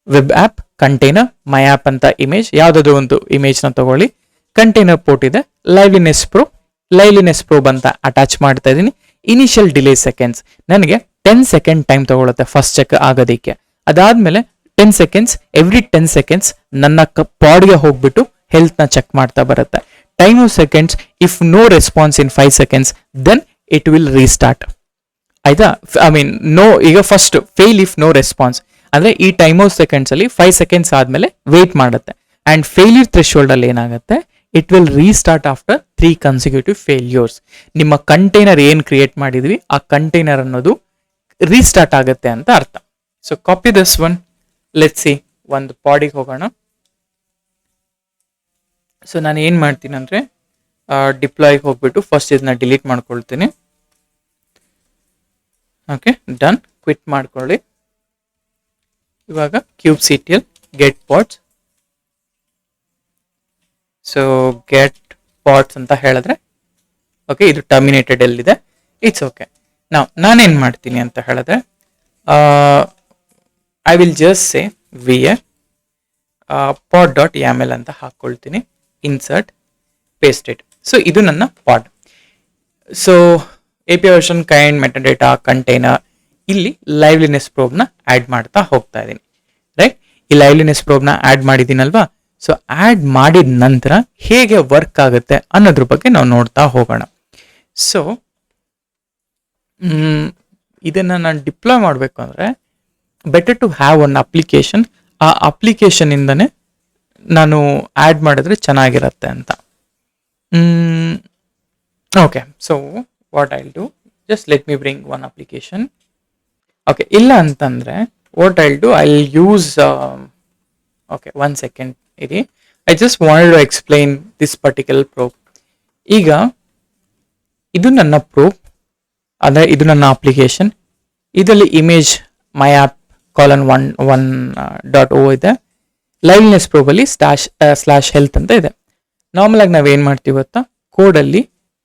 ವೆಬ್ ಆ್ಯಪ್, ಕಂಟೈನರ್, ಮೈ ಆ್ಯಪ್ ಅಂತ ಇಮೇಜ್, ಯಾವುದಾದ್ರು ಒಂದು ಇಮೇಜ್ನ ತಗೊಳ್ಳಿ. ಕಂಟೈನರ್ ಪೋರ್ಟ್ ಇದೆ, ಲೈವ್ಲಿನೆಸ್ ಪ್ರೋಬ್ ಅಂತ ಅಟ್ಯಾಚ್ ಮಾಡ್ತಾ ಇದ್ದೀನಿ. ಇನಿಷಿಯಲ್ ಡಿಲೇ ಸೆಕೆಂಡ್ಸ್ ನನಗೆ 10 ಸೆಕೆಂಡ್ ಟೈಮ್ ತಗೊಳುತ್ತೆ ಫಸ್ಟ್ ಚೆಕ್ ಆಗೋದಕ್ಕೆ. ಅದಾದಮೇಲೆ 10 ಸೆಕೆಂಡ್ಸ್, ಎವ್ರಿ 10 ಸೆಕೆಂಡ್ಸ್ ನನ್ನ ಪಾಡ್ಗೆ ಹೋಗ್ಬಿಟ್ಟು ಹೆಲ್ತ್ನ ಚೆಕ್ ಮಾಡ್ತಾ ಬರುತ್ತೆ. Time of seconds, if no response in 5 seconds then it will restart, ಆಯ್ತಾ. ನೋ, ಈಗ first fail if no response ಅಂದರೆ ಈ ಟೈಮ್ ಆಫ್ ಸೆಕೆಂಡ್ಸ್ ಅಲ್ಲಿ 5 ಸೆಕೆಂಡ್ಸ್ ಆದಮೇಲೆ ವೇಟ್ ಮಾಡುತ್ತೆ. ಆ್ಯಂಡ್ ಫೇಲ್ಯೂರ್ ಥ್ರೆಶೋಲ್ಡ್ ಅಲ್ಲಿ ಏನಾಗುತ್ತೆ, it will restart after 3 consecutive failures. ನಿಮ್ಮ ಕಂಟೈನರ್ ಏನು ಕ್ರಿಯೇಟ್ ಮಾಡಿದ್ವಿ ಆ ಕಂಟೈನರ್ ಅನ್ನೋದು ರೀಸ್ಟಾರ್ಟ್ ಆಗುತ್ತೆ ಅಂತ ಅರ್ಥ. So copy this one, let's see. ಒಂದು ಪಾಡಿಗೆ ಹೋಗೋಣ. ಸೊ ನಾನು ಏನು ಮಾಡ್ತೀನಿ ಅಂದರೆ ಡಿಪ್ಲಾಯ್ಗೆ ಹೋಗ್ಬಿಟ್ಟು ಫಸ್ಟ್ ಇದನ್ನ ಡಿಲೀಟ್ ಮಾಡ್ಕೊಳ್ತೀನಿ. Okay, done. ಕ್ವಿಟ್ ಮಾಡ್ಕೊಳ್ಳಿ. ಇವಾಗ kubectl get pods. So get pods ಅಂತ ಹೇಳಿದ್ರೆ ಓಕೆ, ಇದು ಟರ್ಮಿನೇಟೆಡ್ ಎಲ್ಲಿದೆ, ಇಟ್ಸ್ ಓಕೆ. ನಾನೇನು ಮಾಡ್ತೀನಿ ಅಂತ ಹೇಳಿದ್ರೆ I will just say where pod.yaml ಅಂತ ಹಾಕ್ಕೊಳ್ತೀನಿ. Insert, pasted. ಸೊ ಇದು ನನ್ನ pod. So API version, kind, metadata, container, ಇಲ್ಲಿ ಲೈವ್ಲಿನೆಸ್ ಪ್ರೋಬ್ನ ಆ್ಯಡ್ ಮಾಡ್ತಾ ಹೋಗ್ತಾ ಇದ್ದೀನಿ, ರೈಟ್. ಈ ಲೈವ್ಲಿನೆಸ್ ಪ್ರೋಬ್ನ ಆ್ಯಡ್ ಮಾಡಿದ್ದೀನಲ್ವಾ. ಸೊ ಆ್ಯಡ್ ಮಾಡಿದ ನಂತರ ಹೇಗೆ ವರ್ಕ್ ಆಗುತ್ತೆ ಅನ್ನೋದ್ರ ಬಗ್ಗೆ ನಾವು ನೋಡ್ತಾ ಹೋಗೋಣ. ಸೊ ಇದನ್ನು ನಾನು ಡಿಪ್ಲಾಯ್ ಮಾಡಬೇಕು ಅಂದರೆ better to have one application. ಆ ಅಪ್ಲಿಕೇಶನಿಂದನೇ ನಾನು ಆ್ಯಡ್ ಮಾಡಿದ್ರೆ ಚೆನ್ನಾಗಿರುತ್ತೆ ಅಂತ. Okay, so what I'll do, just let me bring one application. Okay, ಇಲ್ಲ ಅಂತಂದರೆ what I'll do, I'll use okay, 1 second ಇರಿ. I just wanted to explain this particular probe. ಈಗ ಇದು ನನ್ನ ಪ್ರೋಬ್, ಅಂದರೆ ಇದು ನನ್ನ ಅಪ್ಲಿಕೇಶನ್. ಇದರಲ್ಲಿ ಇಮೇಜ್ ಮೈ ಆ್ಯಪ್ :1.1.o ಇದೆ. ಲೈವ್ಲಿನೆಸ್ ಪ್ರೋಬಲ್ಲಿ /health ಅಂತ ಇದೆ. ನಾರ್ಮಲ್ ಆಗಿ ನಾವೇನು ಮಾಡ್ತೀವಿ ಗೊತ್ತಾ, ಕೋಡಲ್ಲಿ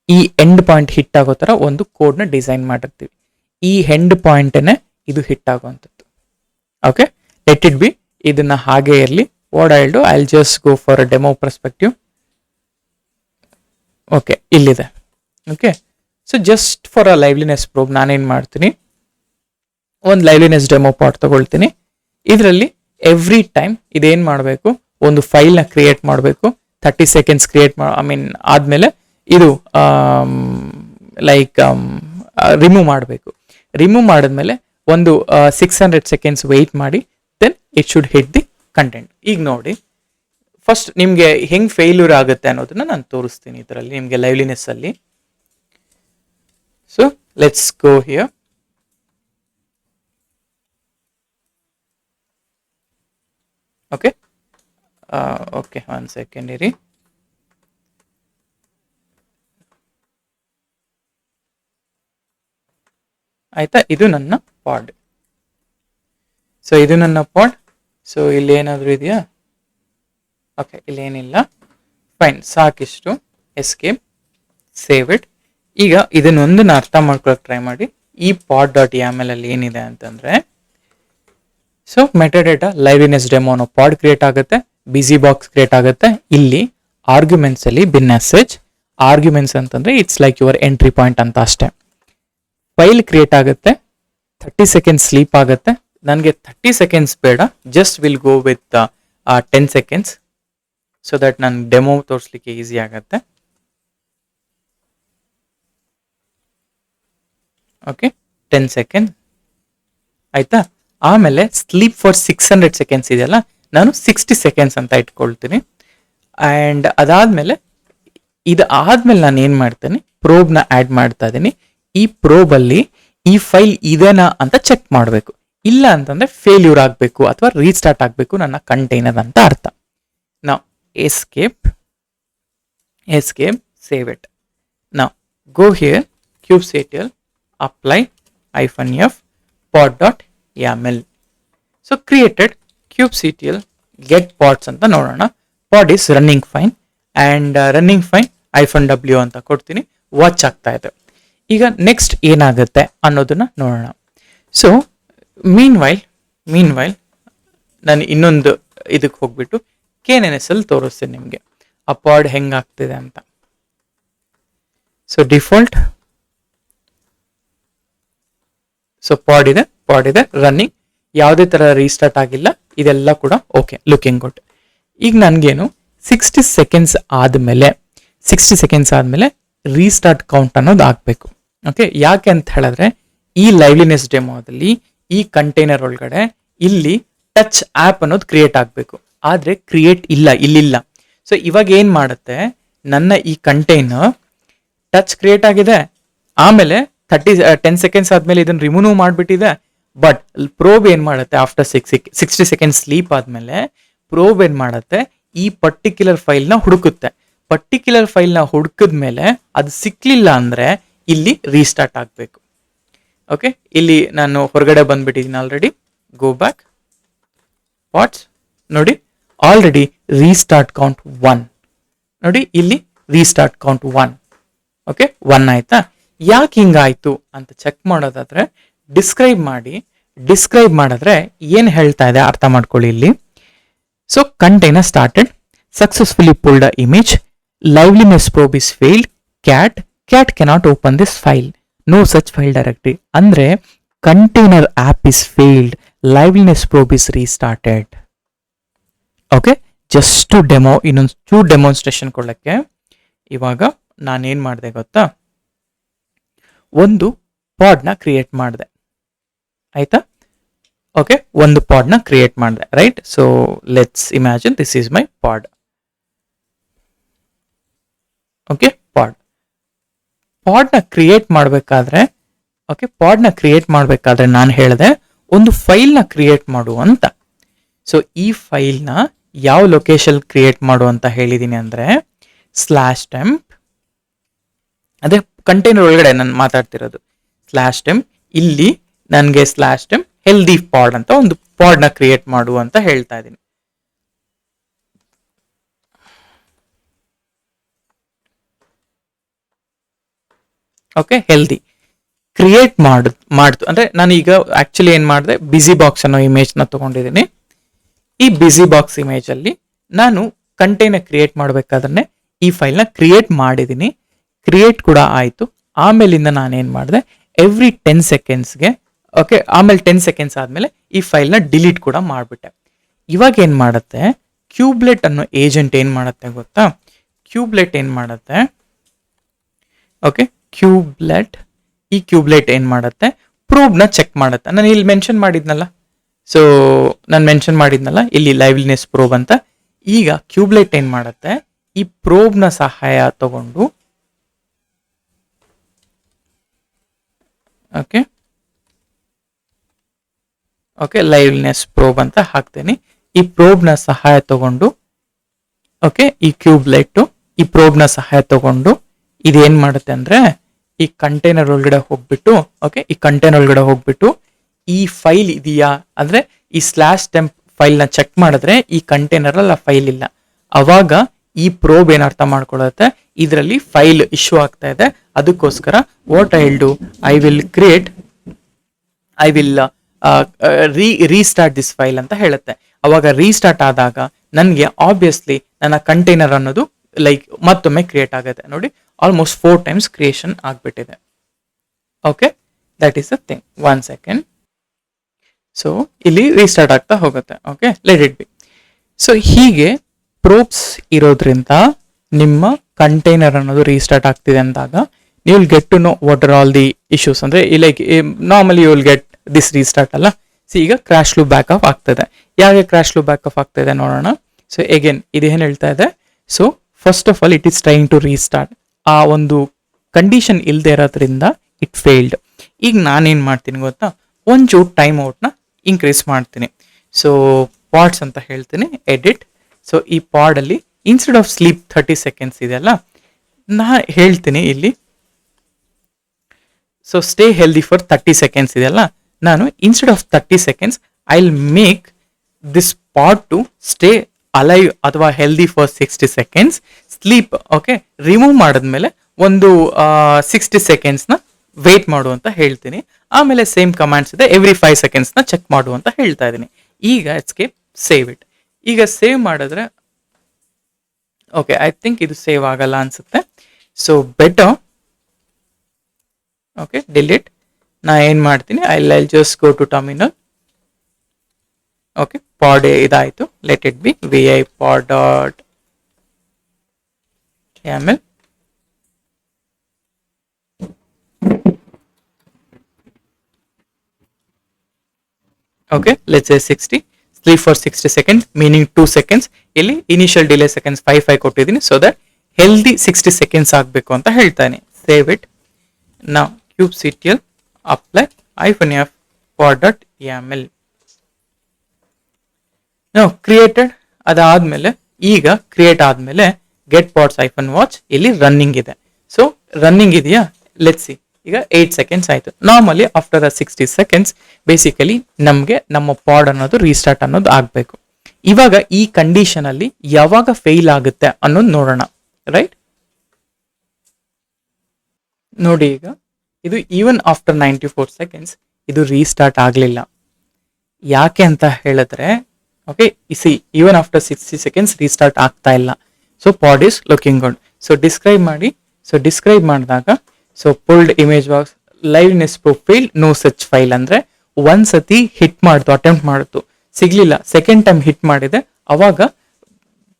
ಈ ಎಂಡ್ ಪಾಯಿಂಟ್ ಹಿಟ್ ಆಗೋ ಥರ ಒಂದು ಕೋಡ್ನ ಡಿಸೈನ್ ಮಾಡಿರ್ತೀವಿ. ಈ ಎಂಡ್ ಪಾಯಿಂಟನ್ನೇ ಇದು ಹಿಟ್ ಆಗುವಂಥದ್ದು. Okay, let it be. ಇದನ್ನ ಹಾಗೆ ಇರಲಿ. What I'll do, I'll just go for a demo perspective. Okay, ಇಲ್ಲಿದೆ. Okay, so just for a liveliness probe ನಾನೇನು ಮಾಡ್ತೀನಿ, ಒಂದು ಲೈವ್ಲಿನೆಸ್ ಡೆಮೋ ಪಾರ್ಟ್ ತಗೊಳ್ತೀನಿ. ಇದರಲ್ಲಿ ಎವ್ರಿ ಟೈಮ್ ಇದೇನು ಮಾಡಬೇಕು, ಒಂದು ಫೈಲ್ನ ಕ್ರಿಯೇಟ್ ಮಾಡಬೇಕು. 30 ಸೆಕೆಂಡ್ಸ್ ಕ್ರಿಯೇಟ್ ಆದಮೇಲೆ ಇದು ಲೈಕ್ ರಿಮೂವ್ ಮಾಡಬೇಕು. ರಿಮೂವ್ ಮಾಡಿದ್ಮೇಲೆ ಒಂದು 600 ಸೆಕೆಂಡ್ಸ್ ವೆಯ್ಟ್ ಮಾಡಿ, then it should hit the content. ಈಗ ನೋಡಿ, ಫಸ್ಟ್ ನಿಮಗೆ ಹೆಂಗೆ ಫೇಲ್ಯೂರ್ ಆಗುತ್ತೆ ಅನ್ನೋದನ್ನ ನಾನು ತೋರಿಸ್ತೀನಿ ಇದರಲ್ಲಿ ನಿಮಗೆ ಲೈವ್ಲಿನೆಸ್ ಅಲ್ಲಿ. So let's go here. Okay okay, 1 second ಇರಿ. ಆಯ್ತಾ, ಇದು ನನ್ನ ಪಾಡ್. ಸೊ ಇದು ನನ್ನ ಪಾಡ್. ಸೊ ಇಲ್ಲಿ ಏನಾದರೂ ಇದೆಯಾ? ಓಕೆ, ಇಲ್ಲೇನಿಲ್ಲ. ಫೈನ್, ಸಾಕಿಷ್ಟು. Escape, save it. ಈಗ ಇದನ್ನೊಂದನ್ನ ಅರ್ಥ ಮಾಡ್ಕೊಳಕ್ ಟ್ರೈ ಮಾಡಿ. ಈ ಪಾಡ್ ಡಾಟ್ YAML ಅಲ್ಲಿ ಏನಿದೆ ಅಂತಂದ್ರೆ, ಸೊ ಮೆಟಾಡೇಟಾ ಲೈವ್ಲಿನೆಸ್ ಡೆಮೋ ಅನ್ನೋ ಪಾಡ್ ಕ್ರಿಯೇಟ್ ಆಗುತ್ತೆ, ಬಿಸಿ ಬಾಕ್ಸ್ ಕ್ರಿಯೇಟ್ ಆಗುತ್ತೆ. ಇಲ್ಲಿ ಆರ್ಗ್ಯುಮೆಂಟ್ಸ್ ಅಲ್ಲಿ ಬಿನ್ ಮೆಸೇಜ್. ಆರ್ಗ್ಯುಮೆಂಟ್ಸ್ ಅಂತಂದ್ರೆ it's like your entry point ಅಂತ ಅಷ್ಟೇ. ಫೈಲ್ ಕ್ರಿಯೇಟ್ ಆಗುತ್ತೆ, 30 ಸೆಕೆಂಡ್ಸ್ ಸ್ಲೀಪ್ ಆಗುತ್ತೆ. ನನಗೆ 30 ಸೆಕೆಂಡ್ಸ್ ಬೇಡ, just will go with 10 seconds so that ನಾನು ಡೆಮೋ ತೋರಿಸ್ಲಿಕ್ಕೆ ಈಸಿ ಆಗುತ್ತೆ. ಓಕೆ, 10 ಸೆಕೆಂಡ್ ಆಯ್ತಾ. ಆಮೇಲೆ ಸ್ಲೀಪ್ ಫಾರ್ 600 ಸೆಕೆಂಡ್ಸ್ ಇದೆಯಲ್ಲ, ನಾನು 60 ಸೆಕೆಂಡ್ಸ್ ಅಂತ ಇಟ್ಕೊಳ್ತೀನಿ. ಆ್ಯಂಡ್ ಅದಾದ್ಮೇಲೆ ನಾನು ಏನು ಮಾಡ್ತೀನಿ, ಪ್ರೋಬ್ನ ಆ್ಯಡ್ ಮಾಡ್ತಾ ಇದ್ದೀನಿ. ಈ ಪ್ರೋಬಲ್ಲಿ ಈ ಫೈಲ್ ಇದೆನಾ ಅಂತ ಚೆಕ್ ಮಾಡಬೇಕು. ಇಲ್ಲ ಅಂತಂದ್ರೆ ಫೇಲ್ಯೂರ್ ಆಗಬೇಕು ಅಥವಾ ರೀಸ್ಟಾರ್ಟ್ ಆಗಬೇಕು ನನ್ನ ಕಂಟೈನರ್ ಅಂತ ಅರ್ಥ. ನಾವು ಎಸ್ಕೇಪ್, ಸೇವ್ ಇಟ್. ನಾವು go here, kubectl apply -f pod.yaml. So created kubectl get pods ಅಂತ ನೋಡೋಣ. Pod is running fine and running fine -w ಅಂತ ಕೊಡ್ತೀನಿ. ವಾಚ್ ಆಗ್ತಾ ಇದೆ. ಈಗ ನೆಕ್ಸ್ಟ್ ಏನಾಗುತ್ತೆ ಅನ್ನೋದನ್ನ ನೋಡೋಣ. ಸೊ ಮೀನ್ ವೈಲ್ ನಾನು ಇನ್ನೊಂದು ಇದಕ್ಕೆ ಹೋಗ್ಬಿಟ್ಟು KNNS ಅಲ್ಲಿ ತೋರಿಸ್ತೀನಿ ನಿಮಗೆ ಆ ಪಾಡ್ ಹೆಂಗಾಗ್ತಿದೆ ಅಂತ. ಸೊ ಡಿಫಾಲ್ಟ್, ಸೊ ಪಾಡ್ ಇದೆ ರನ್ನಿಂಗ್, ಯಾವುದೇ ತರ ರೀಸ್ಟಾರ್ಟ್ ಆಗಿಲ್ಲ, ಇದೆಲ್ಲ ಕೂಡ ಓಕೆ, ಲುಕಿಂಗ್ ಗುಡ್. ಈಗ ನನಗೇನು 60 ಸೆಕೆಂಡ್ಸ್ ಆದಮೇಲೆ ರೀಸ್ಟಾರ್ಟ್ ಕೌಂಟ್ ಅನ್ನೋದು ಆಗಬೇಕು. ಓಕೆ, ಯಾಕೆ ಅಂತ ಹೇಳಿದ್ರೆ ಈ ಲೈವ್ಲಿನೆಸ್ ಡೆಮೋದಲ್ಲಿ ಈ ಕಂಟೈನರ್ ಒಳಗಡೆ ಇಲ್ಲಿ ಟಚ್ ಆ್ಯಪ್ ಅನ್ನೋದು ಕ್ರಿಯೇಟ್ ಆಗಬೇಕು. ಆದರೆ ಕ್ರಿಯೇಟ್ ಇಲ್ಲಿಲ್ಲ. ಸೊ ಇವಾಗ ಏನು ಮಾಡುತ್ತೆ, ನನ್ನ ಈ ಕಂಟೈನರ್ ಟಚ್ ಕ್ರಿಯೇಟ್ ಆಗಿದೆ, ಆಮೇಲೆ 10 ಸೆಕೆಂಡ್ಸ್ ಆದಮೇಲೆ ಇದನ್ನು ರಿಮೂವ್ ಮಾಡಿಬಿಟ್ಟಿದೆ. ಬಟ್ ಪ್ರೋಬ್ ಏನು ಮಾಡುತ್ತೆ, ಆಫ್ಟರ್ 60 ಸೆಕೆಂಡ್ಸ್ ಸ್ಲೀಪ್ ಆದಮೇಲೆ ಪ್ರೋಬ್ ಏನು ಮಾಡುತ್ತೆ, ಈ ಪರ್ಟಿಕ್ಯುಲರ್ ಫೈಲ್ನ ಹುಡುಕುತ್ತೆ. ಪರ್ಟಿಕ್ಯುಲರ್ ಫೈಲ್ನ ಹುಡುಕಿದ್ಮೇಲೆ ಅದು ಸಿಕ್ಲಿಲ್ಲ ಅಂದರೆ ಇಲ್ಲಿ ರೀಸ್ಟಾರ್ಟ್ ಆಗಬೇಕು. ಓಕೆ, ಇಲ್ಲಿ ನಾನು ಹೊರಗಡೆ ಬಂದ್ಬಿಟ್ಟಿದ್ದೀನಿ ಆಲ್ರೆಡಿ. ಗೋ ಬ್ಯಾಕ್, ಪಾಡ್ಸ್ ನೋಡಿ, ಆಲ್ರೆಡಿ ರೀಸ್ಟಾರ್ಟ್ ಕೌಂಟ್ 1 ನೋಡಿ, ಇಲ್ಲಿ ರೀಸ್ಟಾರ್ಟ್ ಕೌಂಟ್ 1. ಓಕೆ, 1 ಆಯ್ತಾ. ಯಾಕೆ ಹಿಂಗಾಯ್ತು ಅಂತ ಚೆಕ್ ಮಾಡೋದಾದ್ರೆ ಡಿಸ್ಕ್ರೈಬ್ ಮಾಡಿದ್ರೆ ಏನು ಹೇಳ್ತಾ ಇದೆ ಅರ್ಥ ಮಾಡ್ಕೊಳ್ಳಿ ಇಲ್ಲಿ. So container started, successfully pulled a image, liveliness probe is failed, cat cannot open this file, no such file directory. ಅಂದ್ರೆ container up is failed, liveliness probe is restarted. Okay, just to demo, ಇನ್ನೊಂದು ಚೂರು ಡೆಮಾನ್ಸ್ಟ್ರೇಷನ್ ಕೊಡಕ್ಕೆ ಇವಾಗ ನಾನೇನು ಮಾಡಿದೆ ಗೊತ್ತಾ, ಒಂದು ಪಾಡ್ನ ಕ್ರಿಯೇಟ್ ಮಾಡಿದೆ ಆಯ್ತಾ. ಓಕೆ, ಒಂದು ಪಾಡ್ನ ಕ್ರಿಯೇಟ್ ಮಾಡಿದೆ, right. So let's imagine this is my pod. Okay, ಪಾಡ್ನ ಕ್ರಿಯೇಟ್ ಮಾಡಬೇಕಾದ್ರೆ ನಾನು ಹೇಳಿದೆ ಒಂದು ಫೈಲ್ನ ಕ್ರಿಯೇಟ್ ಮಾಡು ಅಂತ. ಸೊ ಈ ಫೈಲ್ನ ಯಾವ ಲೊಕೇಶನ್ ಕ್ರಿಯೇಟ್ ಮಾಡು ಅಂತ ಹೇಳಿದ್ದೀನಿ ಅಂದರೆ /temp, ಅದೇ ಕಂಟೈನರ್ ಒಳಗಡೆ ನಾನು ಮಾತಾಡ್ತಿರೋದು /temp. ಇಲ್ಲಿ ನನಗೆ /temp ಹೆಲ್ದಿ ಪಾಡ್ ಅಂತ ಒಂದು ಪಾಡ್ನ ಕ್ರಿಯೇಟ್ ಮಾಡು ಅಂತ ಹೇಳ್ತಾ ಇದ್ದೀನಿ. ಓಕೆ, ಹೆಲ್ದಿ ಕ್ರಿಯೇಟ್ ಮಾಡ್ತು ಅಂದ್ರೆ ನಾನು ಈಗ ಆಕ್ಚುಲಿ ಏನ್ ಮಾಡಿದೆ, ಬಿಸಿ ಬಾಕ್ಸ್ ಅನ್ನೋ ಇಮೇಜ್ ನ ತಗೊಂಡಿದ್ದೀನಿ. ಈ ಬಿಸಿ ಬಾಕ್ಸ್ ಇಮೇಜ್ ಅಲ್ಲಿ ನಾನು ಕಂಟೈನರ್ ಕ್ರಿಯೇಟ್ ಮಾಡ್ಬೇಕಾದ್ರೆ ಈ ಫೈಲ್ ನ ಕ್ರಿಯೇಟ್ ಮಾಡಿದೀನಿ. ಕ್ರಿಯೇಟ್ ಕೂಡ ಆಯ್ತು. ಆಮೇಲಿಂದ ನಾನು ಏನ್ ಮಾಡಿದೆ, ಎವ್ರಿ 10 ಸೆಕೆಂಡ್ಸ್ಗೆ ಓಕೆ, ಆಮೇಲೆ 10 ಸೆಕೆಂಡ್ಸ್ ಆದ್ಮೇಲೆ ಈ ಫೈಲ್ ನ ಡಿಲೀಟ್ ಕೂಡ ಮಾಡ್ಬಿಟ್ಟೆ. ಇವಾಗ ಏನ್ ಮಾಡುತ್ತೆ, ಕ್ಯೂಬ್ಲೆಟ್ ಅನ್ನೋ ಏಜೆಂಟ್ ಏನ್ ಮಾಡುತ್ತೆ ಗೊತ್ತಾ, ಕ್ಯೂಬ್ಲೆಟ್ ಏನ್ ಮಾಡುತ್ತೆ, ಓಕೆ, ಈ ಕ್ಯೂಬ್ಲೆಟ್ ಏನ್ ಮಾಡುತ್ತೆ, ಪ್ರೋಬ್ ನ ಚೆಕ್ ಮಾಡುತ್ತೆ. ನಾನು ಇಲ್ಲಿ ಮೆನ್ಷನ್ ಮಾಡಿದ್ನಲ್ಲ, ಸೊ ನಾನು ಮೆನ್ಷನ್ ಮಾಡಿದ್ನಲ್ಲ ಇಲ್ಲಿ ಲೈವ್ಲಿನೆಸ್ ಪ್ರೋಬ್ ಅಂತ. ಈಗ ಕ್ಯೂಬ್ಲೆಟ್ ಏನ್ ಮಾಡುತ್ತೆ, ಈ ಪ್ರೋಬ್ ನ ಸಹಾಯ ತಗೊಂಡು ಓಕೆ ಓಕೆ ಲೈವ್ಲಿನೆಸ್ ಪ್ರೋಬ್ ಅಂತ ಹಾಕ್ತೇನೆ. ಈ ಪ್ರೋಬ್ ನ ಸಹಾಯ ತಗೊಂಡು ಓಕೆ, ಈ ಕ್ಯೂಬ್ಲೆಟ್ ಈ ಪ್ರೋಬ್ ನ ಸಹಾಯ ತಗೊಂಡು ಇದೇನ್ ಮಾಡುತ್ತೆ ಅಂದ್ರೆ, ಈ ಕಂಟೈನರ್ ಒಳಗಡೆ ಹೋಗ್ಬಿಟ್ಟು ಓಕೆ, ಈ ಕಂಟೈನರ್ ಒಳಗಡೆ ಹೋಗ್ಬಿಟ್ಟು ಈ ಫೈಲ್ ಇದೆಯಾ ಅಂದ್ರೆ ಈ /temp ಫೈಲ್ ನ ಚೆಕ್ ಮಾಡಿದ್ರೆ ಈ ಕಂಟೈನರ್ ಅಲ್ಲ ಫೈಲ್ ಇಲ್ಲ. ಅವಾಗ ಈ ಪ್ರೋಬ್ ಏನ್ ಅರ್ಥ ಮಾಡ್ಕೊಳ್ಳುತ್ತೆ, ಇದರಲ್ಲಿ ಫೈಲ್ ಇಶ್ಯೂ ಆಗ್ತಾ ಇದೆ. ಅದಕ್ಕೋಸ್ಕರ what I will restart this file ಅಂತ ಹೇಳುತ್ತೆ. ಅವಾಗ ರೀಸ್ಟಾರ್ಟ್ ಆದಾಗ ನನಗೆ ಆಬ್ವಿಯಸ್ಲಿ ನನ್ನ ಕಂಟೈನರ್ ಅನ್ನೋದು ಲೈಕ್ ಮತ್ತೊಮ್ಮೆ ಕ್ರಿಯೇಟ್ ಆಗುತ್ತೆ. ನೋಡಿ, ಆಲ್ಮೋಸ್ಟ್ 4 times ಕ್ರಿಯೇಷನ್ ಆಗ್ಬಿಟ್ಟಿದೆ. Okay, that is the thing. 1 second. So ಇಲ್ಲಿ ರೀಸ್ಟಾರ್ಟ್ ಆಗ್ತಾ ಹೋಗುತ್ತೆ. ಓಕೆ, ಲೆಟ್ ಇಟ್ ಬಿ. ಸೊ ಹೀಗೆ ಪ್ರೋಬ್ಸ್ ಇರೋದ್ರಿಂದ ನಿಮ್ಮ ಕಂಟೈನರ್ ಅನ್ನೋದು ರೀಸ್ಟಾರ್ಟ್ ಆಗ್ತಿದೆ ಅಂದಾಗ ನೀವು will get to know what are all the issues. ಅಂದ್ರೆ like normally you will get this restart ಅಲ್ಲ. ಸೊ ಈಗ ಕ್ರಾಶ್ ಲೂಪ್ ಬ್ಯಾಕ್ ಆಫ್ ಆಗ್ತದೆ. ಯಾಕೆ ಕ್ರಾಶ್ ಲೂಪ್ ಬ್ಯಾಕ್ ಆಫ್ ಆಗ್ತಿದೆ ನೋಡೋಣ. ಸೊ ಅಗೇನ್ ಇದೇನು ಹೇಳ್ತಾ ಇದೆ, so first of all it is trying to restart. ಆ ಒಂದು ಕಂಡೀಷನ್ ಇಲ್ಲದೆ ಇರೋದ್ರಿಂದ ಇಟ್ ಫೇಲ್ಡ್. ಈಗ ನಾನೇನ್ ಮಾಡ್ತೀನಿ ಗೊತ್ತಾ, ಒಂಚೂರು ಟೈಮ್ ಔಟ್ನ ಇನ್ಕ್ರೀಸ್ ಮಾಡ್ತೀನಿ. ಸೊ ಪಾಡ್ಸ್ ಅಂತ ಹೇಳ್ತೀನಿ, ಎಡಿಟ್. ಸೊ ಈ ಪಾಡ್ ಅಲ್ಲಿ ಇನ್ಸ್ಟೆಡ್ ಆಫ್ ಸ್ಲೀಪ್ 30 seconds ಇದೆಯಲ್ಲ, ನಾ ಹೇಳ್ತೀನಿ ಇಲ್ಲಿ so stay healthy for 30 seconds ಇದೆಯಲ್ಲ, ನಾನು instead of 30 seconds I will make this pod to stay alive ಅಥವಾ healthy for 60 seconds. Sleep okay remove ಮಾಡಿದ್ಮೇಲೆ ಒಂದು 60 seconds ನ ವೇಟ್ ಮಾಡು ಅಂತ ಹೇಳ್ತೀನಿ. ಆಮೇಲೆ ಸೇಮ್ ಕಮಾಂಡ್ಸ್ ಇದೆ, ಎವ್ರಿ 5 seconds ನ ಚೆಕ್ ಮಾಡು ಅಂತ ಹೇಳ್ತಾ ಇದ್ದೀನಿ. ಈಗ ಎಸ್ಕೇಪ್, ಸೇವ್ ಇಟ್. ಈಗ ಸೇವ್ ಮಾಡಿದ್ರೆ ಓಕೆ, ಐ ಥಿಂಕ್ ಇದು ಸೇವ್ ಆಗಲ್ಲ ಅನ್ಸುತ್ತೆ. So better okay delete. ನಾ ಏನ್ ಮಾಡ್ತೀನಿ, I just go to terminal. Okay, pod ಇದಾಯ್ತು. Let it be vi pod.yaml. Okay, let's say 60. Sleep for 60 seconds, meaning 2 seconds. ಇಲ್ಲಿ ಇನಿಷಿಯಲ್ ಡಿಲೇ ಸೆಕೆಂಡ್ಸ್ 5 ಕೊಟ್ಟಿದ್ದೀನಿ, ಸೊ ದಟ್ ಹೆಲ್ದಿ 60 seconds ಆಗಬೇಕು ಅಂತ ಹೇಳ್ತಾನೆ. Save it. Now kubectl apply -f pod.yaml. ನಾವು ಕ್ರಿಯೇಟೆಡ್ ಅದಾದ್ಮೇಲೆ ಈಗ ಕ್ರಿಯೇಟ್ ಆದ್ಮೇಲೆ ಗೆಟ್ ಪಾಡ್ಸ್ -watch ಇಲ್ಲಿ ರನ್ನಿಂಗ್ ಇದೆ. ಸೊ ರನ್ನಿಂಗ್ ಇದೆಯಾ, ಲೆಟ್ಸ್ ಸಿ. ಈಗ 8 seconds ಆಯ್ತು. ನಾರ್ಮಲಿ ಆಫ್ಟರ್ 60 seconds ಬೇಸಿಕಲಿ ನಮಗೆ ನಮ್ಮ ಪಾಡ್ ಅನ್ನೋದು ರೀಸ್ಟಾರ್ಟ್ ಅನ್ನೋದು ಆಗ್ಬೇಕು. ಇವಾಗ ಈ ಕಂಡೀಷನ್ ಅಲ್ಲಿ ಯಾವಾಗ ಫೇಲ್ ಆಗುತ್ತೆ ಅನ್ನೋದು ನೋಡೋಣ, ರೈಟ್? ನೋಡಿ, ಈಗ ಇದು ಈವನ್ ಆಫ್ಟರ್ 94 seconds ಇದು ರೀಸ್ಟಾರ್ಟ್ ಆಗಲಿಲ್ಲ. ಯಾಕೆ ಅಂತ ಹೇಳಿದ್ರೆ okay, even after 60 seconds restart ಆಗ್ತಾ ಇಲ್ಲ. So pod is looking good. So describe ಮಾಡಿ. ಸೊ ಡಿಸ್ಕ್ರೈಬ್ ಮಾಡಿದಾಗ so pulled image box liveness profile no such file ಅಂದ್ರೆ ಒಂದ್ಸತಿ ಹಿಟ್ ಮಾಡ್ತು, ಅಟೆಂಪ್ಟ್ ಮಾಡಿತು, ಸಿಗ್ಲಿಲ್ಲ. ಸೆಕೆಂಡ್ ಟೈಮ್ ಹಿಟ್ ಮಾಡಿದೆ, ಅವಾಗ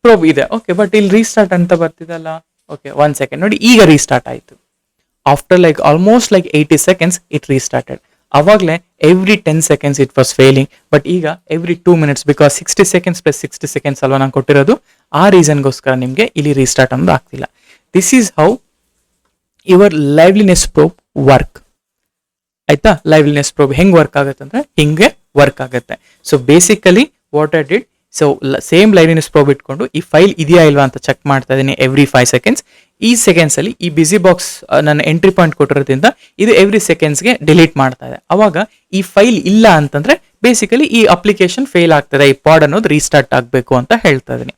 ಪ್ರೋಬ್ ಇದೆ. ಓಕೆ, ಬಟ್ ಇಲ್ಲಿ ರೀಸ್ಟಾರ್ಟ್ ಅಂತ ಬರ್ತಿದಲ್ಲ. ಓಕೆ, 1 second ನೋಡಿ, ಈಗ ರೀಸ್ಟಾರ್ಟ್ ಆಯ್ತು. After like almost like 80 seconds it restarted. ಅವಾಗಲೇ every 10 seconds it was failing, but ಈಗ every 2 minutes, because 60 seconds + 60 seconds ಅಲ್ವಾ ನಾನು ಕೊಟ್ಟಿರೋದು. ಆ ರೀಸನ್ಗೋಸ್ಕರ ನಿಮಗೆ ಇಲ್ಲಿ ರೀಸ್ಟಾರ್ಟ್ ಅನ್ನೋದು ಆಗ್ತಿಲ್ಲ. This is how your liveliness probe work. ಆಯ್ತಾ? ಲೈವ್ಲಿನೆಸ್ ಪ್ರೋಬ್ ಹೆಂಗ್ ವರ್ಕ್ ಆಗುತ್ತೆ ಅಂದ್ರೆ ಹಿಂಗೆ ವರ್ಕ್ ಆಗುತ್ತೆ. So basically what I did, so same liveliness probe ಇಟ್ಕೊಂಡು ಈ ಫೈಲ್ ಇದೆಯಾ ಇಲ್ವಾ ಅಂತ ಚೆಕ್ ಮಾಡ್ತಾ ಇದ್ದೀನಿ ಎವ್ರಿ 5 seconds. ಈ ಸೆಕೆಂಡ್ಸ್ ಅಲ್ಲಿ ಈ ಬಿಸಿ ಬಾಕ್ಸ್ ನನ್ನ ಎಂಟ್ರಿ ಪಾಯಿಂಟ್ ಕೊಟ್ಟಿರೋದ್ರಿಂದ ಇದು ಎವ್ರಿ ಸೆಕೆಂಡ್ಸ್ಗೆ ಡಿಲೀಟ್ ಮಾಡ್ತಾ ಇದೆ. ಅವಾಗ ಈ ಫೈಲ್ ಇಲ್ಲ ಅಂತಂದ್ರೆ ಬೇಸಿಕಲಿ ಈ ಅಪ್ಲಿಕೇಶನ್ ಫೇಲ್ ಆಗ್ತದೆ, ಈ ಪಾಡ್ ಅನ್ನೋದು ರೀಸ್ಟಾರ್ಟ್ ಆಗಬೇಕು ಅಂತ ಹೇಳ್ತಾ ಇದೀನಿ.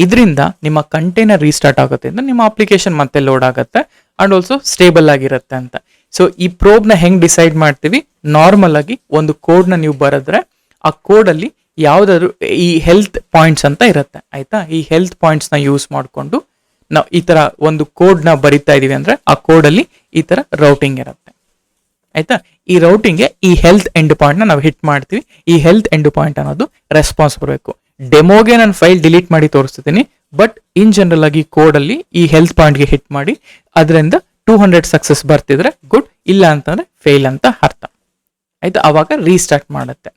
ಇದರಿಂದ ನಿಮ್ಮ ಕಂಟೈನರ್ ರೀಸ್ಟಾರ್ಟ್ ಆಗುತ್ತೆ ಅಂದ್ರೆ ನಿಮ್ಮ ಅಪ್ಲಿಕೇಶನ್ ಮತ್ತೆ ಲೋಡ್ ಆಗುತ್ತೆ. ಅಂಡ್ ಆಲ್ಸೋ ಸ್ಟೇಬಲ್ ಆಗಿರುತ್ತೆ ಅಂತ. ಸೊ ಈ ಪ್ರೋಬ್ನ ಹೆಂಗ್ ಡಿಸೈಡ್ ಮಾಡ್ತೀವಿ, ನಾರ್ಮಲ್ ಆಗಿ ಒಂದು ಕೋಡ್ನ ನೀವು ಬರೆದ್ರೆ ಆ ಕೋಡಲ್ಲಿ ಯಾವ್ದಾದ್ರು ಈ ಹೆಲ್ತ್ ಪಾಯಿಂಟ್ಸ್ ಅಂತ ಇರುತ್ತೆ ಆಯ್ತಾ. ಈ ಹೆಲ್ತ್ ಪಾಯಿಂಟ್ಸ್ನ ಯೂಸ್ ಮಾಡಿಕೊಂಡು ನಾವು ಈ ತರ ಒಂದು ಕೋಡ್ನ ಬರಿತಾ ಇದೀವಿ ಅಂದ್ರೆ ಆ ಕೋಡಲ್ಲಿ ಈ ತರ ರೌಟಿಂಗ್ ಇರುತ್ತೆ ಆಯ್ತಾ. ಈ ರೌಟಿಂಗ್ಗೆ ಈ ಹೆಲ್ತ್ ಎಂಡ್ ಪಾಯಿಂಟ್ ನಾವು ಹಿಟ್ ಮಾಡ್ತೀವಿ. ಈ ಹೆಲ್ತ್ ಎಂಡ್ ಪಾಯಿಂಟ್ ಅನ್ನೋದು ರೆಸ್ಪಾನ್ಸ್ ಬರಬೇಕು. ಡೆಮೋಗೆ ನಾನು ಫೈಲ್ ಡಿಲೀಟ್ ಮಾಡಿ ತೋರಿಸ್ತಿದ್ದೀನಿ, ಬಟ್ ಇನ್ ಜನರಲ್ ಆಗಿ ಕೋಡ್ ಅಲ್ಲಿ ಈ ಹೆಲ್ತ್ ಪಾಯಿಂಟ್ಗೆ ಹಿಟ್ ಮಾಡಿ ಅದರಿಂದ 200 ಸಕ್ಸಸ್ ಬರ್ತಿದ್ರೆ ಗುಡ್, ಇಲ್ಲ ಅಂತಂದ್ರೆ ಫೇಲ್ ಅಂತ ಅರ್ಥ ಆಯ್ತಾ. ಅವಾಗ ರೀಸ್ಟಾರ್ಟ್ ಮಾಡುತ್ತೆ.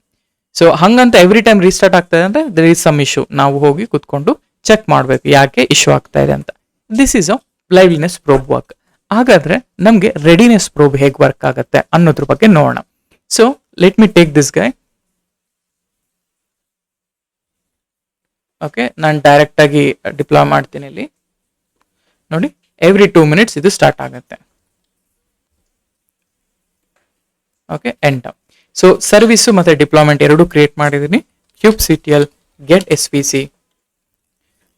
ಸೊ ಹಂಗಂತ ಎವ್ರಿ ಟೈಮ್ ರೀಸ್ಟಾರ್ಟ್ ಆಗ್ತಾ ಇದೆ ಅಂದ್ರೆ ದರ್ ಈಸ್ ಸಮ್ ಇಶ್ಯೂ. ನಾವು ಹೋಗಿ ಕುತ್ಕೊಂಡು ಚೆಕ್ ಮಾಡಬೇಕು ಯಾಕೆ ಇಶ್ಯೂ ಆಗ್ತಾ ಇದೆ ಅಂತ. This is a liveliness probe work. ಹಾಗಾದ್ರೆ ನಮ್ಗೆ ರೆಡಿನೆಸ್ ಪ್ರೋಬ್ ಹೇಗೆ ವರ್ಕ್ ಆಗುತ್ತೆ ಅನ್ನೋದ್ರ ಬಗ್ಗೆ ನೋಡೋಣ. So let me take this guy. Okay, ನಾನು ಡೈರೆಕ್ಟ್ ಆಗಿ ಡಿಪ್ಲಾಯ್ ಮಾಡ್ತೀನಿ. ಇಲ್ಲಿ ನೋಡಿ, ಎವ್ರಿ 2 minutes ಇದು ಸ್ಟಾರ್ಟ್ ಆಗುತ್ತೆ. Okay, enter. ಸೊ ಸರ್ವಿಸು ಮತ್ತೆ ಡಿಪ್ಲಾಯ್ಮೆಂಟ್ ಎರಡು ಕ್ರಿಯೇಟ್ ಮಾಡಿದೀನಿ. kubectl get svc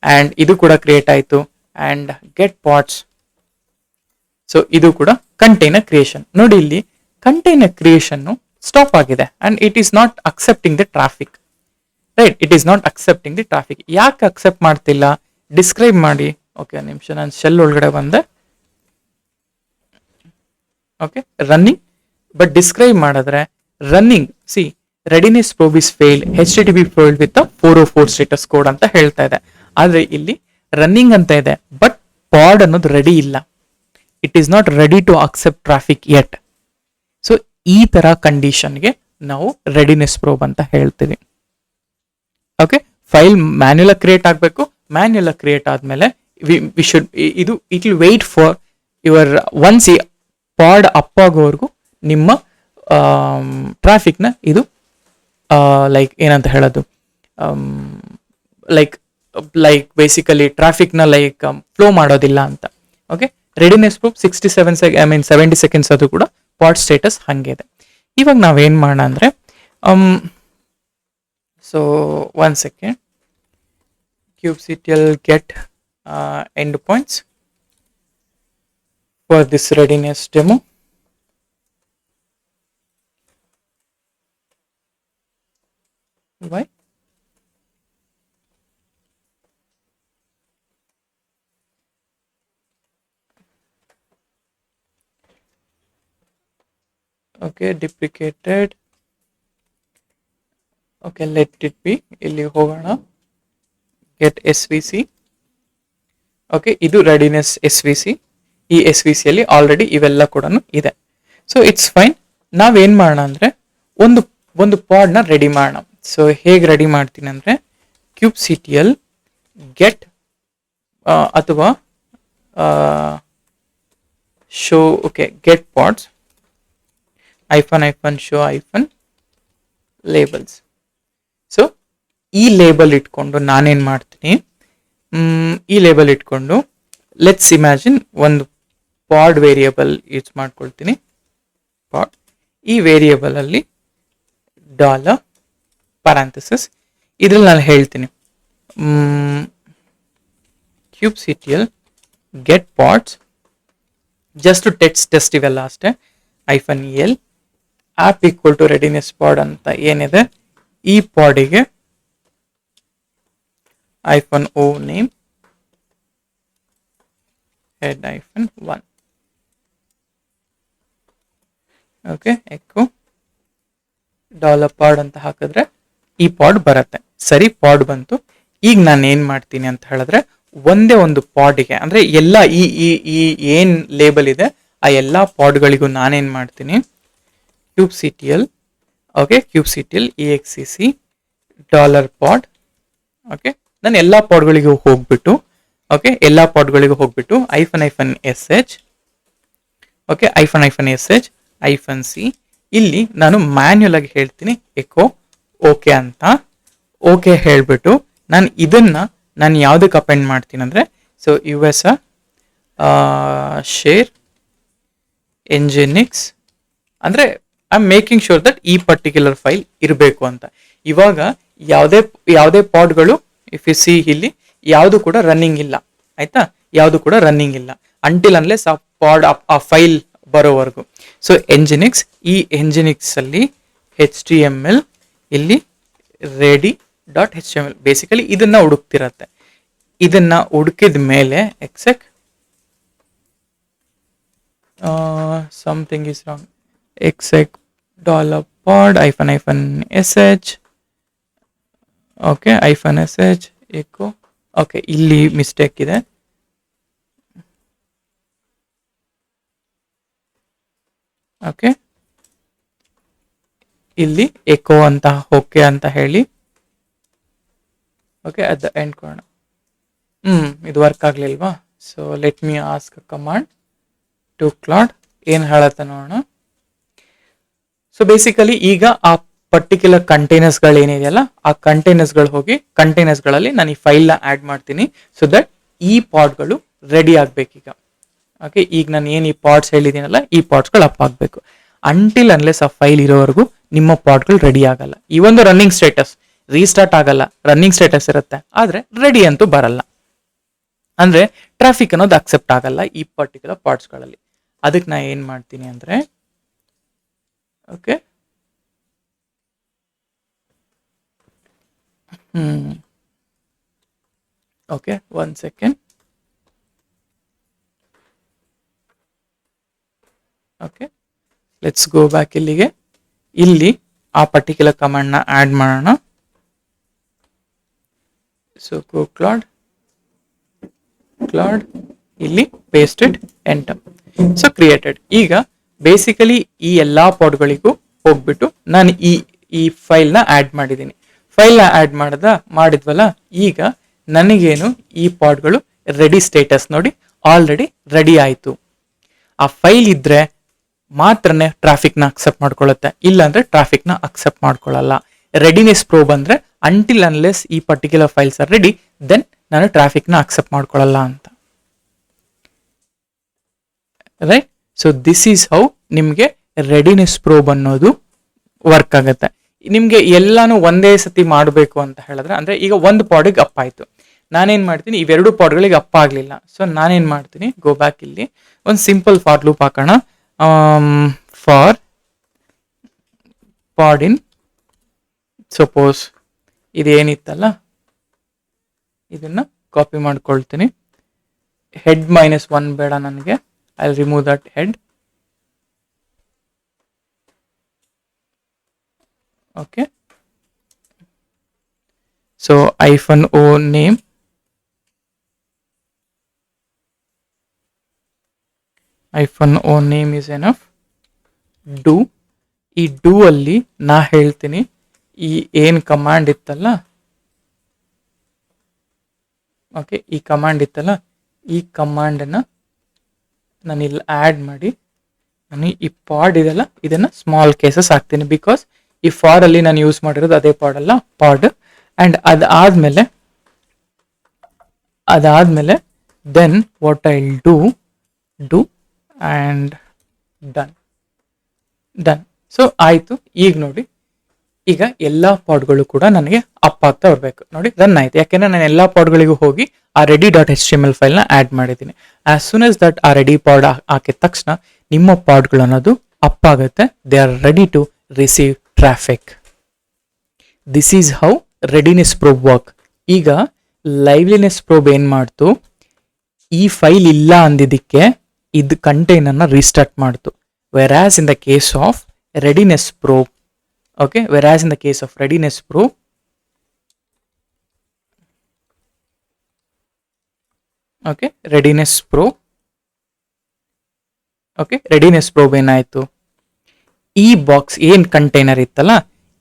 ಅಂಡ್ ಇದು ಕೂಡ ಕ್ರಿಯೇಟ್ ಆಯ್ತು. And get pods. ಸೊ ಇದು ಕೂಡ ಕಂಟೈನರ್ ಕ್ರಿಯೇಷನ್. ನೋಡಿ, ಇಲ್ಲಿ ಕಂಟೈನರ್ ಕ್ರಿಯೇಷನ್ ಸ್ಟಾಪ್ ಆಗಿದೆ and it is not accepting the traffic. Right, it is not accepting the traffic. ಯಾಕೆ ಅಕ್ಸೆಪ್ಟ್ ಮಾಡ್ತಿಲ್ಲ ಡಿಸ್ಕ್ರೈಬ್ ಮಾಡಿ. ಓಕೆ, ನಿಮಿಷ, ನಾನು ಶೆಲ್ ಒಳಗಡೆ ಬಂದೆ. ಓಕೆ, ರನ್ನಿಂಗ್, ಬಟ್ ಡಿಸ್ಕ್ರೈಬ್ ಮಾಡಿದ್ರೆ running C readiness probe is failed, HTTP failed with 404 status code ಅಂತ ಹೇಳ್ತಾ ಇದೆ. ಆದ್ರೆ ಇಲ್ಲಿ ರನ್ನಿಂಗ್ ಅಂತ ಇದೆ, ಬಟ್ ಪಾಡ್ ಅನ್ನೋದು ರೆಡಿ ಇಲ್ಲ. It is not ready to accept traffic yet. So ಈ ತರ ಕಂಡೀಷನ್ಗೆ ನಾವು ರೆಡಿನೆಸ್ ಪ್ರೋಬ್ ಅಂತ ಹೇಳ್ತೀವಿ. ಓಕೆ, ಫೈಲ್ ಮ್ಯಾನ್ಯುಯಲ್ ಕ್ರಿಯೇಟ್ ಆಗಬೇಕು. ಮ್ಯಾನ್ಯುಯಲ್ ಕ್ರಿಯೇಟ್ ಆದ್ಮೇಲೆ ವಿ ಶುಡ್ ಇದು it will wait for your once ಈ ಪಾಡ್ ಅಪ್ ಆಗೋವರೆಗೂ ನಿಮ್ಮ ಟ್ರಾಫಿಕ್ನ ಇದು ಲೈಕ್ ಏನಂತ ಹೇಳೋದು, ಲೈಕ್ ಬೇಸಿಕಲಿ ಟ್ರಾಫಿಕ್ನ ಲೈಕ್ ಫ್ಲೋ ಮಾಡೋದಿಲ್ಲ ಅಂತ. ಓಕೆ, ರೆಡಿನೆಸ್ ಪ್ರೂಫ್ 70 ಸೆಕೆಂಡ್ಸ್ ಅದು ಕೂಡ ಪಾಡ್ ಸ್ಟೇಟಸ್ ಹಂಗೆ ಇದೆ. ಇವಾಗ ನಾವೇನ್ ಮಾಡೋಣ ಅಂದ್ರೆ so 1 second, kubectl get endpoints for this readiness demo. Why? Okay, deprecated. Okay, let it be. ಇಲ್ಲಿ ಹೋಗೋಣ. Get svc. ಓಕೆ, ಇದು ರೆಡಿನೆಸ್ svc. ಈ svc ಅಲ್ಲಿ ಆಲ್ರೆಡಿ ಇವೆಲ್ಲ ಕೂಡ ಇದೆ. So it's fine. ನಾವೇನ್ ಮಾಡೋಣ ಅಂದ್ರೆ ಒಂದು ಪಾಡ್ ನ ರೆಡಿ ಮಾಡೋಣ. ಸೊ ಹೇಗೆ ರೆಡಿ ಮಾಡ್ತೀನಿ ಅಂದ್ರೆ kubectl ಗೆಟ್ ಅಥವಾ show. Okay, get pods -show labels. So ಈ ಲೇಬಲ್ ಇಟ್ಕೊಂಡು ನಾನೇನ್ ಮಾಡ್ತೀನಿ, ಈ ಲೇಬಲ್ ಇಟ್ಕೊಂಡು ಲೆಟ್ಸ್ ಇಮ್ಯಾಜಿನ್ ಒಂದು ಪಾಡ್ ವೇರಿಯೇಬಲ್ ಯೂಸ್ ಮಾಡ್ಕೊಳ್ತೀನಿ. ಪಾಡ್, ಈ ವೇರಿಯೇಬಲ್ ಅಲ್ಲಿ ಡಾಲರ್ ಪ್ಯಾರಂಥೆಸಿಸ್ ಇದ್ರಲ್ಲಿ ನಾನು ಹೇಳ್ತೀನಿ kubectl get pods, just test ಇವೆಲ್ಲ ಅಷ್ಟೇ, -el app equal to readiness pod ಅಂತ ಏನಿದೆ ಈ ಪಾಡಿಗೆ -o name head -1. Okay, echo dollar pod ಅಂತ ಹಾಕಿದ್ರೆ ಈ ಪಾಡ್ ಬರುತ್ತೆ. ಸರಿ, ಪಾಡ್ ಬಂತು. ಈಗ ನಾನು ಏನ್ ಮಾಡ್ತೀನಿ ಅಂತ ಹೇಳಿದ್ರೆ ಒಂದೇ ಒಂದು ಪಾಡ್ಗೆ ಅಂದ್ರೆ ಎಲ್ಲ ಈ ಏನ್ ಲೇಬಲ್ ಇದೆ ಆ ಎಲ್ಲಾ ಪಾಡ್ಗಳಿಗೂ ನಾನೇನ್ ಮಾಡ್ತೀನಿ kubectl. Okay, kubectl exec $pod. Okay, ನಾನು ಎಲ್ಲಾ ಪಾಡ್ಗಳಿಗೂ ಹೋಗ್ಬಿಟ್ಟು ಓಕೆ ಎಲ್ಲಾ ಪಾಡ್ಗಳಿಗೂ ಹೋಗ್ಬಿಟ್ಟು -sh. ಓಕೆ, -sh -c ಇಲ್ಲಿ ನಾನು ಮ್ಯಾನ್ಯುಯಲ್ ಆಗಿ ಹೇಳ್ತೀನಿ ಎಕೋ ಓಕೆ ಅಂತ. ಓಕೆ ಹೇಳ್ಬಿಟ್ಟು ನಾನು ಯಾವ್ದಕ್ಕೆ ಅಪೆಂಡ್ ಮಾಡ್ತೀನಿ ಅಂದ್ರೆ ಸೊ US ಶೇರ್ nginx ಅಂದ್ರೆ I am making sure that ಈ ಪರ್ಟಿಕ್ಯುಲರ್ ಫೈಲ್ ಇರಬೇಕು ಅಂತ. ಇವಾಗ ಯಾವುದೇ ಪಾಡ್ಗಳು ಇಫ್ ಯು ಸಿ ಇಲ್ಲಿ ಯಾವುದು ಕೂಡ ರನ್ನಿಂಗ್ ಇಲ್ಲ ಆಯ್ತಾ, ಯಾವುದು ಕೂಡ ರನ್ನಿಂಗ್ ಇಲ್ಲ ಅಂಟಿಲ್ ಅನ್ಲೆಸ್ ಆ ಪಾಡ್ ಆ ಫೈಲ್ ಬರೋವರೆಗೂ. ಸೊ ಎಂಜಿನಿಕ್ಸ್, ಈ ಎಂಜಿನಿಕ್ಸ್ ಅಲ್ಲಿ HTML, ಇಲ್ಲಿ ರೆಡಿ ಡಾಟ್ HTML ಬೇಸಿಕಲಿ ಇದನ್ನ ಹುಡುಕ್ತಿರತ್ತೆ. ಇದನ್ನ ಹುಡುಕಿದ ಮೇಲೆ ಎಕ್ಸೆಕ್ something is wrong, ಎಕ್ಸೆಕ್ $pod -sh, okay -sh eco, okay ಇಲ್ಲಿ ಮಿಸ್ಟೇಕ್ ಇದೆ. ಓಕೆ ಇಲ್ಲಿ ಎಕೋ ಅಂತ ಓಕೆ ಅಂತ ಹೇಳಿ, ಓಕೆ ಅಟ್ ದ ಎಂಡ್ ಕೊಡೋಣ. ಇದು work ಆಗ್ಲಿಲ್ವಾ? So let me ask command to Cloud, ಏನ್ ಹೇಳತ್ತ ನೋಡೋಣ. ಸೊ ಬೇಸಿಕಲಿ ಈಗ ಆ ಪರ್ಟಿಕ್ಯುಲರ್ ಕಂಟೈನರ್ಸ್ಗಳು ಏನಿದೆಯಲ್ಲ, ಆ ಕಂಟೈನರ್ಸ್ಗಳು ಹೋಗಿ ಕಂಟೈನರ್ಸ್ಗಳಲ್ಲಿ ನಾನು ಈ ಫೈಲ್ನ ಆ್ಯಡ್ ಮಾಡ್ತೀನಿ, ಸೊ ದಟ್ ಈ ಪಾಡ್ಗಳು ರೆಡಿ ಆಗ್ಬೇಕೀಗ. ಓಕೆ, ಈಗ ನಾನು ಏನು ಈ ಪಾಡ್ಸ್ ಹೇಳಿದ್ದೀನಲ್ಲ, ಈ ಪಾಡ್ಸ್ಗಳು ಅಪ್ ಆಗಬೇಕು. ಅಂಟಿಲ್ ಅನ್ಲೆಸ್ ಆ ಫೈಲ್ ಇರೋವರೆಗೂ ನಿಮ್ಮ ಪಾಡ್ಗಳು ರೆಡಿ ಆಗಲ್ಲ. ಈ ಒಂದು ರನ್ನಿಂಗ್ ಸ್ಟೇಟಸ್, ರೀಸ್ಟಾರ್ಟ್ ಆಗಲ್ಲ, ರನ್ನಿಂಗ್ ಸ್ಟೇಟಸ್ ಇರುತ್ತೆ, ಆದರೆ ರೆಡಿ ಅಂತೂ ಬರಲ್ಲ. ಅಂದರೆ ಟ್ರಾಫಿಕ್ ಅನ್ನೋದು ಅಕ್ಸೆಪ್ಟ್ ಆಗಲ್ಲ ಈ ಪರ್ಟಿಕ್ಯುಲರ್ ಪಾಡ್ಸ್ಗಳಲ್ಲಿ. ಅದಕ್ಕೆ ನಾ ಏನು ಮಾಡ್ತೀನಿ ಅಂದರೆ, okay okay 1 second. Okay let's go back. ಇಲ್ಲಿಗೆ ಇಲ್ಲಿ ಆ ಪರ್ಟಿಕ್ಯುಲರ್ ಕಮಾಂಡ್ನ ಆ್ಯಡ್ ಮಾಡೋಣ. ಸೊ ಗೋ ಕ್ಲಾಡ್ ಇಲ್ಲಿ ಪೇಸ್ಟೆಡ್ ಎಂಟರ್. So created. ಈಗ ಬೇಸಿಕಲಿ ಈ ಎಲ್ಲಾ ಪಾಡ್ಗಳಿಗೂ ಹೋಗ್ಬಿಟ್ಟು ನಾನು ಈ ಫೈಲ್ನ ಆ್ಯಡ್ ಮಾಡಿದ್ದೀನಿ. ಫೈಲ್ನ ಆ್ಯಡ್ ಮಾಡಿದ್ವಲ್ಲ, ಈಗ ನನಗೇನು ಈ ಪಾಡ್ಗಳು ರೆಡಿ ಸ್ಟೇಟಸ್ ನೋಡಿ ಆಲ್ರೆಡಿ ರೆಡಿ ಆಯಿತು. ಆ ಫೈಲ್ ಇದ್ರೆ ಮಾತ್ರನೇ ಟ್ರಾಫಿಕ್ನ ಅಕ್ಸೆಪ್ಟ್ ಮಾಡ್ಕೊಳ್ಳುತ್ತೆ, ಇಲ್ಲಾಂದ್ರೆ ಟ್ರಾಫಿಕ್ನ ಅಕ್ಸೆಪ್ಟ್ ಮಾಡ್ಕೊಳ್ಳಲ್ಲ. ರೆಡಿನೆಸ್ ಪ್ರೋ ಬಂದ್ರೆ ಅಂಟಿಲ್ ಅನ್ಲೆಸ್ ಈ particular files are ready, then ನಾನು ಟ್ರಾಫಿಕ್ನ ಅಕ್ಸೆಪ್ಟ್ ಮಾಡ್ಕೊಳ್ಳಲ್ಲ ಅಂತ. Right. So this is how ನಿಮಗೆ ರೆಡಿನೆಸ್ ಪ್ರೋಬ್ ಅನ್ನೋದು ವರ್ಕ್ ಆಗುತ್ತೆ. ನಿಮಗೆ ಎಲ್ಲಾನು ಒಂದೇ ಸತಿ ಮಾಡಬೇಕು ಅಂತ ಹೇಳಿದ್ರೆ, ಅಂದ್ರೆ ಈಗ ಒಂದು ಪಾಡಿಗೆ ಅಪ್ ಆಯ್ತು, ನಾನೇನ್ ಮಾಡ್ತೀನಿ, ಇವೆರಡು ಪಾಡ್ಗಳಿಗೆ ಅಪ್ ಆಗಲಿಲ್ಲ. ಸೊ ನಾನೇನ್ ಮಾಡ್ತೀನಿ, ಗೋ ಬ್ಯಾಕ್, ಇಲ್ಲಿ ಒಂದು ಸಿಂಪಲ್ ಫಾರ್ ಲೂಪ್ ಹಾಕೋಣ. ಫಾರ್ ಪಾಡ್ ಇನ್, ಸಪೋಸ್ ಇದೇನಿತ್ತಲ್ಲ ಇದನ್ನ ಕಾಪಿ ಮಾಡ್ಕೊಳ್ತೀನಿ. ಹೆಡ್ -1 ಬೇಡ ನನಗೆ, I will remove that head. Okay, so -o name, -o name is enough. Do, ಈ ಡೂ ಅಲ್ಲಿ ನಾ ಹೇಳ್ತೀನಿ, ಈ ಏನ್ ಕಮಾಂಡ್ ಇತ್ತಲ್ಲ, ಓಕೆ ಈ ಕಮಾಂಡ್ ಇತ್ತಲ್ಲ, ಈ ಕಮಾಂಡನ್ನ ನಾನು ಇಲ್ಲಿ ಆ್ಯಡ್ ಮಾಡಿ, ನಾನು ಈ ಪಾಡ್ ಇದೆಲ್ಲ ಇದನ್ನ ಸ್ಮಾಲ್ ಕೇಸಸ್ ಹಾಕ್ತೀನಿ. ಬಿಕಾಸ್ ಈ ಫಾರ್ ಅಲ್ಲಿ ನಾನು ಯೂಸ್ ಮಾಡಿರೋದು ಅದೇ ಪಾಡ್ ಅಲ್ಲ, ಪಾಡ್. ಅಂಡ್ ಅದಾದ್ಮೇಲೆ then what I will do and done. So ಆಯಿತು. ಈಗ ನೋಡಿ, ಈಗ ಎಲ್ಲ ಪಾಡ್ಗಳು ಕೂಡ ನನಗೆ ಅಪ್ ಆಗ್ತಾ ಬರಬೇಕು. ನೋಡಿ ರನ್ ಆಯ್ತು, ಯಾಕೆಂದ್ರೆ ನಾನು ಎಲ್ಲ ಪಾಡ್ಗಳಿಗೂ ಹೋಗಿ ಆ ರೆಡಿ ಡಾಟ್ HTML ಫೈಲ್ನ ಆ್ಯಡ್ ಮಾಡಿದ್ದೀನಿ. ಆಸ್ ಸೂನ್ ಎಸ್ ದಟ್ ಆ ರೆಡಿ ಪಾಡ್ ಹಾಕಿದ ತಕ್ಷಣ ನಿಮ್ಮ ಪಾಡ್ಗಳು ಅನ್ನೋದು ಅಪ್ ಆಗುತ್ತೆ. They are ready to receive traffic. This is how readiness probe work. ಈಗ ಲೈವ್ಲಿನೆಸ್ ಪ್ರೋಬ್ ಏನ್ ಮಾಡ್ತು, ಈ ಫೈಲ್ ಇಲ್ಲ ಅಂದಿದ್ದಕ್ಕೆ ಇದು ಕಂಟೈನರ್ನ ರೀಸ್ಟಾರ್ಟ್ ಮಾಡ್ತು. Whereas in the case of readiness probe, okay, whereas in the case of readiness probe, okay, readiness probe ಏನಾಯ್ತು, ಈ ಬಾಕ್ಸ್ ಏನ್ ಕಂಟೈನರ್ ಇತ್ತಲ್ಲ,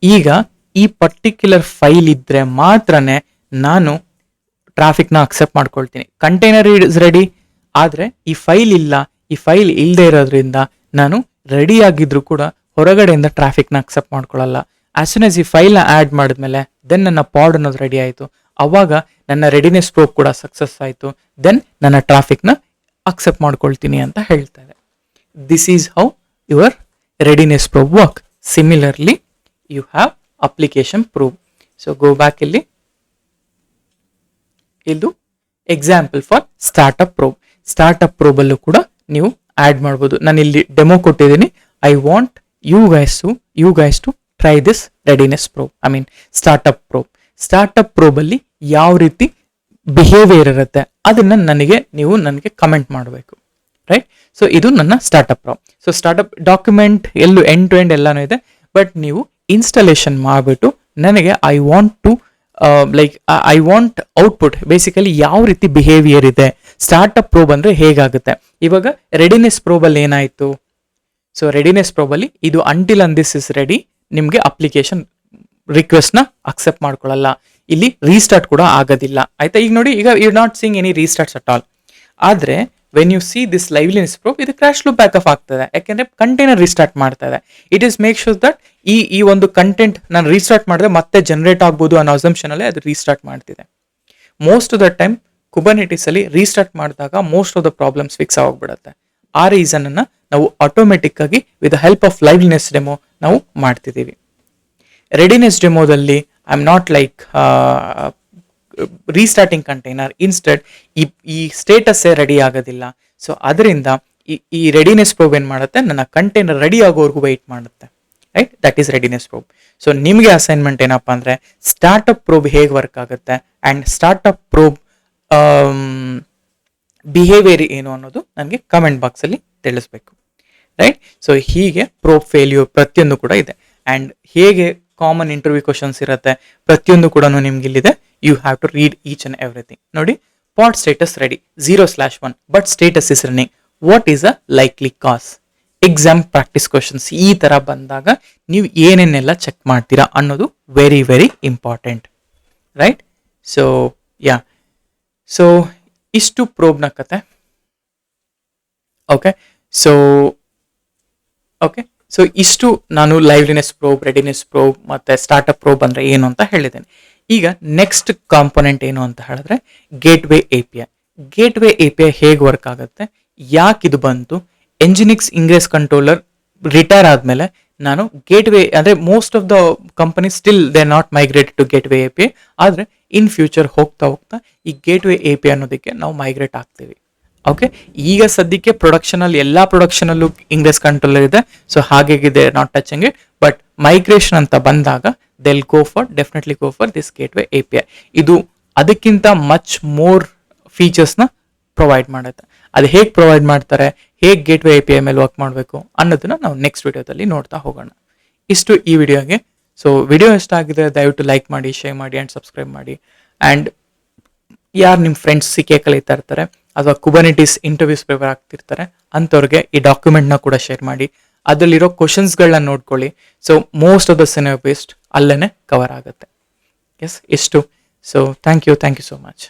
ಈಗ ಈ ಪರ್ಟಿಕ್ಯುಲರ್ ಫೈಲ್ ಇದ್ರೆ ಮಾತ್ರನೇ ನಾನು ಟ್ರಾಫಿಕ್ನ ಅಕ್ಸೆಪ್ಟ್ ಮಾಡ್ಕೊಳ್ತೀನಿ. ಕಂಟೈನರ್ ಇಸ್ ರೆಡಿ, ಆದ್ರೆ ಈ ಫೈಲ್ ಇಲ್ಲ. ಈ ಫೈಲ್ ಇಲ್ಲದೆ ಇರೋದ್ರಿಂದ ನಾನು ರೆಡಿ ಆಗಿದ್ರು ಕೂಡ ಹೊರಗಡೆಯಿಂದ ಟ್ರಾಫಿಕ್ನ ಅಕ್ಸೆಪ್ಟ್ ಮಾಡ್ಕೊಳ್ಳಲ್ಲ. ಆಸ್ ಸೂನ್ ಆಸ್ ಈ ಫೈಲ್ನ ಆ್ಯಡ್ ಮಾಡಿದ್ಮೇಲೆ ದೆನ್ ನನ್ನ ಪಾಡ್ ಅನ್ನೋದು ರೆಡಿ ಆಯಿತು. ಅವಾಗ ನನ್ನ ರೆಡಿನೆಸ್ ಪ್ರೋಬ್ ಕೂಡ ಸಕ್ಸಸ್ ಆಯಿತು. ದೆನ್ ನನ್ನ ಟ್ರಾಫಿಕ್ನ ಅಕ್ಸೆಪ್ಟ್ ಮಾಡ್ಕೊಳ್ತೀನಿ ಅಂತ ಹೇಳ್ತಾರೆ. This is how your readiness probe work. Similarly you have application probe. So go back, ಇಲ್ಲಿ ಇದು example for startup probe. Startup ಪ್ರೋಬಲ್ಲೂ ಕೂಡ ನೀವು ಆ್ಯಡ್ ಮಾಡ್ಬೋದು. ನಾನು ಇಲ್ಲಿ ಡೆಮೋ ಕೊಟ್ಟಿದ್ದೀನಿ. I want you guys to try this readiness probe, I mean startup probe. Startup ಪ್ರೋಬಲ್ಲಿ ಯಾವ ರೀತಿ ಬಿಹೇವಿಯರ್ ಇರುತ್ತೆ ಅದನ್ನ ನನಗೆ ಕಮೆಂಟ್ ಮಾಡಬೇಕು, ರೈಟ್? ಸೊ ಇದು ನನ್ನ startup probe. So startup document ಎಲ್ಲೂ ಎಂಡ್ ಟು ಎಂಡ್ ಎಲ್ಲಾನು ಇದೆ, ಬಟ್ ನೀವು ಇನ್ಸ್ಟಾಲೇಷನ್ ಮಾಡಿಬಿಟ್ಟು ನನಗೆ ಐ ವಾಂಟ್ ಔಟ್ಪುಟ್ ಬೇಸಿಕಲಿ ಯಾವ ರೀತಿ ಬಿಹೇವಿಯರ್ ಇದೆ, ಸ್ಟಾರ್ಟಪ್ ಪ್ರೋಬ್ ಅಂದರೆ ಹೇಗಾಗುತ್ತೆ. ಇವಾಗ ರೆಡಿನೆಸ್ ಪ್ರೋಬಲ್ಲಿ ಏನಾಯಿತು? ಸೊ ರೆಡಿನೆಸ್ ಪ್ರೋಬಲ್ಲಿ ಇದು until and this is ready, ನಿಮಗೆ ಅಪ್ಲಿಕೇಶನ್ ರಿಕ್ವೆಸ್ಟ್ನ ಅಕ್ಸೆಪ್ಟ್ ಮಾಡ್ಕೊಳ್ಳಲ್ಲ, ಇಲ್ಲಿ ರೀಸ್ಟಾರ್ಟ್ ಕೂಡ ಆಗೋದಿಲ್ಲ, ಆಯ್ತಾ? ಈಗ ನೋಡಿ, ಈಗ you not seeing any restarts at all. ಆದರೆ when you see this liveliness probe, ಇದು ಕ್ರ್ಯಾಶ್ ಲೂಪ್ ಬ್ಯಾಕಪ್ ಆಗ್ತದೆ, ಯಾಕೆಂದ್ರೆ ಕಂಟೈನರ್ ರೀಸ್ಟಾರ್ಟ್ ಮಾಡ್ತಾ ಇದೆ. It is make sure that ಈ ಒಂದು ಕಂಟೆಂಟ್ ನಾನು ರೀಸ್ಟಾರ್ಟ್ ಮಾಡಿದ್ರೆ ಮತ್ತೆ ಜನರೇಟ್ ಆಗ್ಬೋದು ಅನ್ನೋ ಅಸಂಪ್ಷನ್ ಅಲ್ಲೇ ಅದು ರೀಸ್ಟಾರ್ಟ್ ಮಾಡ್ತಿದೆ. Most of the time Kubernetes ಅಲ್ಲಿ ರೀಸ್ಟಾರ್ಟ್ ಮಾಡಿದಾಗ most of the problems fix ಆಗೋಗ್ಬಿಡುತ್ತೆ. ಆ ರೀಸನ್ ಅನ್ನ ನಾವು ಆಟೋಮೆಟಿಕ್ ಆಗಿ with help of liveliness demo ನಾವು ಮಾಡ್ತಿದ್ದೀವಿ. ರೆಡಿನೆಸ್ ಡೆಮೋದಲ್ಲಿ I am not like restarting container, instead ಈ ಸ್ಟೇಟಸ್ಸೇ ರೆಡಿ ಆಗೋದಿಲ್ಲ. ಸೊ ಅದರಿಂದ ಈ ರೆಡಿನೆಸ್ ಪ್ರೋಬ್ ಏನು ಮಾಡುತ್ತೆ, ನನ್ನ ಕಂಟೈನರ್ ರೆಡಿ ಆಗೋವರೆಗೂ ವೆಯ್ಟ್ ಮಾಡುತ್ತೆ, right? That is readiness probe. So ನಿಮಗೆ ಅಸೈನ್ಮೆಂಟ್ ಏನಪ್ಪ ಅಂದರೆ, ಸ್ಟಾರ್ಟಪ್ ಪ್ರೋಬ್ ಹೇಗೆ ವರ್ಕ್ ಆಗುತ್ತೆ ಆ್ಯಂಡ್ ಸ್ಟಾರ್ಟಪ್ ಪ್ರೋಬ್ ಬಿಹೇವಿಯರ್ ಏನು ಅನ್ನೋದು ನನಗೆ ಕಮೆಂಟ್ ಬಾಕ್ಸಲ್ಲಿ ತಿಳಿಸ್ಬೇಕು, ರೈಟ್? ಸೊ ಹೀಗೆ ಪ್ರೋಬ್ ಫೇಲ್ಯೂರ್ ಪ್ರತಿಯೊಂದು ಕೂಡ ಇದೆ. ಆ್ಯಂಡ್ ಹೇಗೆ ಕಾಮನ್ ಇಂಟರ್ವ್ಯೂ ಕ್ವಶನ್ಸ್ ಇರುತ್ತೆ ಪ್ರತಿಯೊಂದು ಕೂಡ ನಿಮ್ಗೆ ಇಲ್ಲಿದೆ. You have to read each and everything. ನೋಡಿ, pod status ready 0/1 but status is running, what is a likely cause? Exam practice questions ಈ ಥರ ಬಂದಾಗ ನೀವು ಏನೇನೆಲ್ಲ ಚೆಕ್ ಮಾಡ್ತೀರಾ ಅನ್ನೋದು very very important, right? So so ಇಷ್ಟು ಪ್ರೋಬ್ನ ಕತೆ. ಓಕೆ, ಸೊ ಇಷ್ಟು ನಾನು ಲೈವ್ಲಿನೆಸ್ ಪ್ರೋಬ್, ರೆಡಿನೆಸ್ ಪ್ರೋಬ್ ಮತ್ತು ಸ್ಟಾರ್ಟಪ್ ಪ್ರೋಬ್ ಅಂದರೆ ಏನು ಅಂತ ಹೇಳಿದ್ದೇನೆ. ಈಗ ನೆಕ್ಸ್ಟ್ ಕಾಂಪೊನೆಂಟ್ ಏನು ಅಂತ ಹೇಳಿದ್ರೆ ಗೇಟ್ವೇ API. ಗೇಟ್ವೇ API ಹೇಗೆ ವರ್ಕ್ ಆಗುತ್ತೆ, ಯಾಕೆ ಇದು ಬಂತು? ಎಂಜಿನಿಕ್ಸ್ ಇಂಗ್ರೆಸ್ ಕಂಟ್ರೋಲರ್ ರಿಟೈರ್ ಆದಮೇಲೆ ನಾನು ಗೇಟ್ವೇ ಅಂದರೆ most of the company still they not migrate to gateway API. ಆದರೆ ಇನ್ ಫ್ಯೂಚರ್ ಹೋಗ್ತಾ ಈ ಗೇಟ್ವೇ API ಅನ್ನೋದಕ್ಕೆ ನಾವು ಮೈಗ್ರೇಟ್ ಆಗ್ತೀವಿ. ಓಕೆ, ಈಗ ಸದ್ಯಕ್ಕೆ ಪ್ರೊಡಕ್ಷನಲ್ಲಿ ಎಲ್ಲ ಪ್ರೊಡಕ್ಷನಲ್ಲೂ ಇಂಗ್ರೆಸ್ ಕಂಟ್ರೋಲರ್ ಇದೆ, ಸೊ ಹಾಗೇಗಿದೆ, not touching it. But migration ಅಂತ ಬಂದಾಗ definitely go for this gateway API. ಇದು ಅದಕ್ಕಿಂತ ಮಚ್ ಮೋರ್ ಫೀಚರ್ಸ್ನ ಪ್ರೊವೈಡ್ ಮಾಡುತ್ತೆ. ಅದು ಹೇಗೆ ಪ್ರೊವೈಡ್ ಮಾಡ್ತಾರೆ, ಹೇಗೆ ಗೇಟ್ವೇ API ಮೇಲೆ ವರ್ಕ್ ಮಾಡಬೇಕು ಅನ್ನೋದನ್ನ ನಾವು ನೆಕ್ಸ್ಟ್ ವಿಡಿಯೋದಲ್ಲಿ ನೋಡ್ತಾ ಹೋಗೋಣ. ಇಷ್ಟು ಈ ವಿಡಿಯೋಗೆ. ಸೊ ವಿಡಿಯೋ ಇಷ್ಟ ಆಗಿದೆ ದಯವಿಟ್ಟು ಲೈಕ್ ಮಾಡಿ, ಶೇರ್ ಮಾಡಿ ಆ್ಯಂಡ್ ಸಬ್ಸ್ಕ್ರೈಬ್ ಮಾಡಿ. ಆ್ಯಂಡ್ ಯಾರು ನಿಮ್ಮ ಫ್ರೆಂಡ್ಸ್ CK ಕಲಿತಾ ಇರ್ತಾರೆ ಅಥವಾ ಕುಬರ್ನೆಟಿಸ್ ಇಂಟರ್ವ್ಯೂಸ್ ಪ್ರಿಪೇರ್ ಆಗ್ತಿರ್ತಾರೆ ಅಂಥವ್ರಿಗೆ ಈ ಡಾಕ್ಯುಮೆಂಟ್ನ ಕೂಡ ಶೇರ್ ಮಾಡಿ. ಅದರಲ್ಲಿರೋ ಕ್ವಶನ್ಸ್ಗಳನ್ನ ನೋಡ್ಕೊಳ್ಳಿ. So most of the cinema based ಅಲ್ಲೇ ಕವರ್ ಆಗುತ್ತೆ. ಎಸ್, ಇಷ್ಟು. So thank you so much.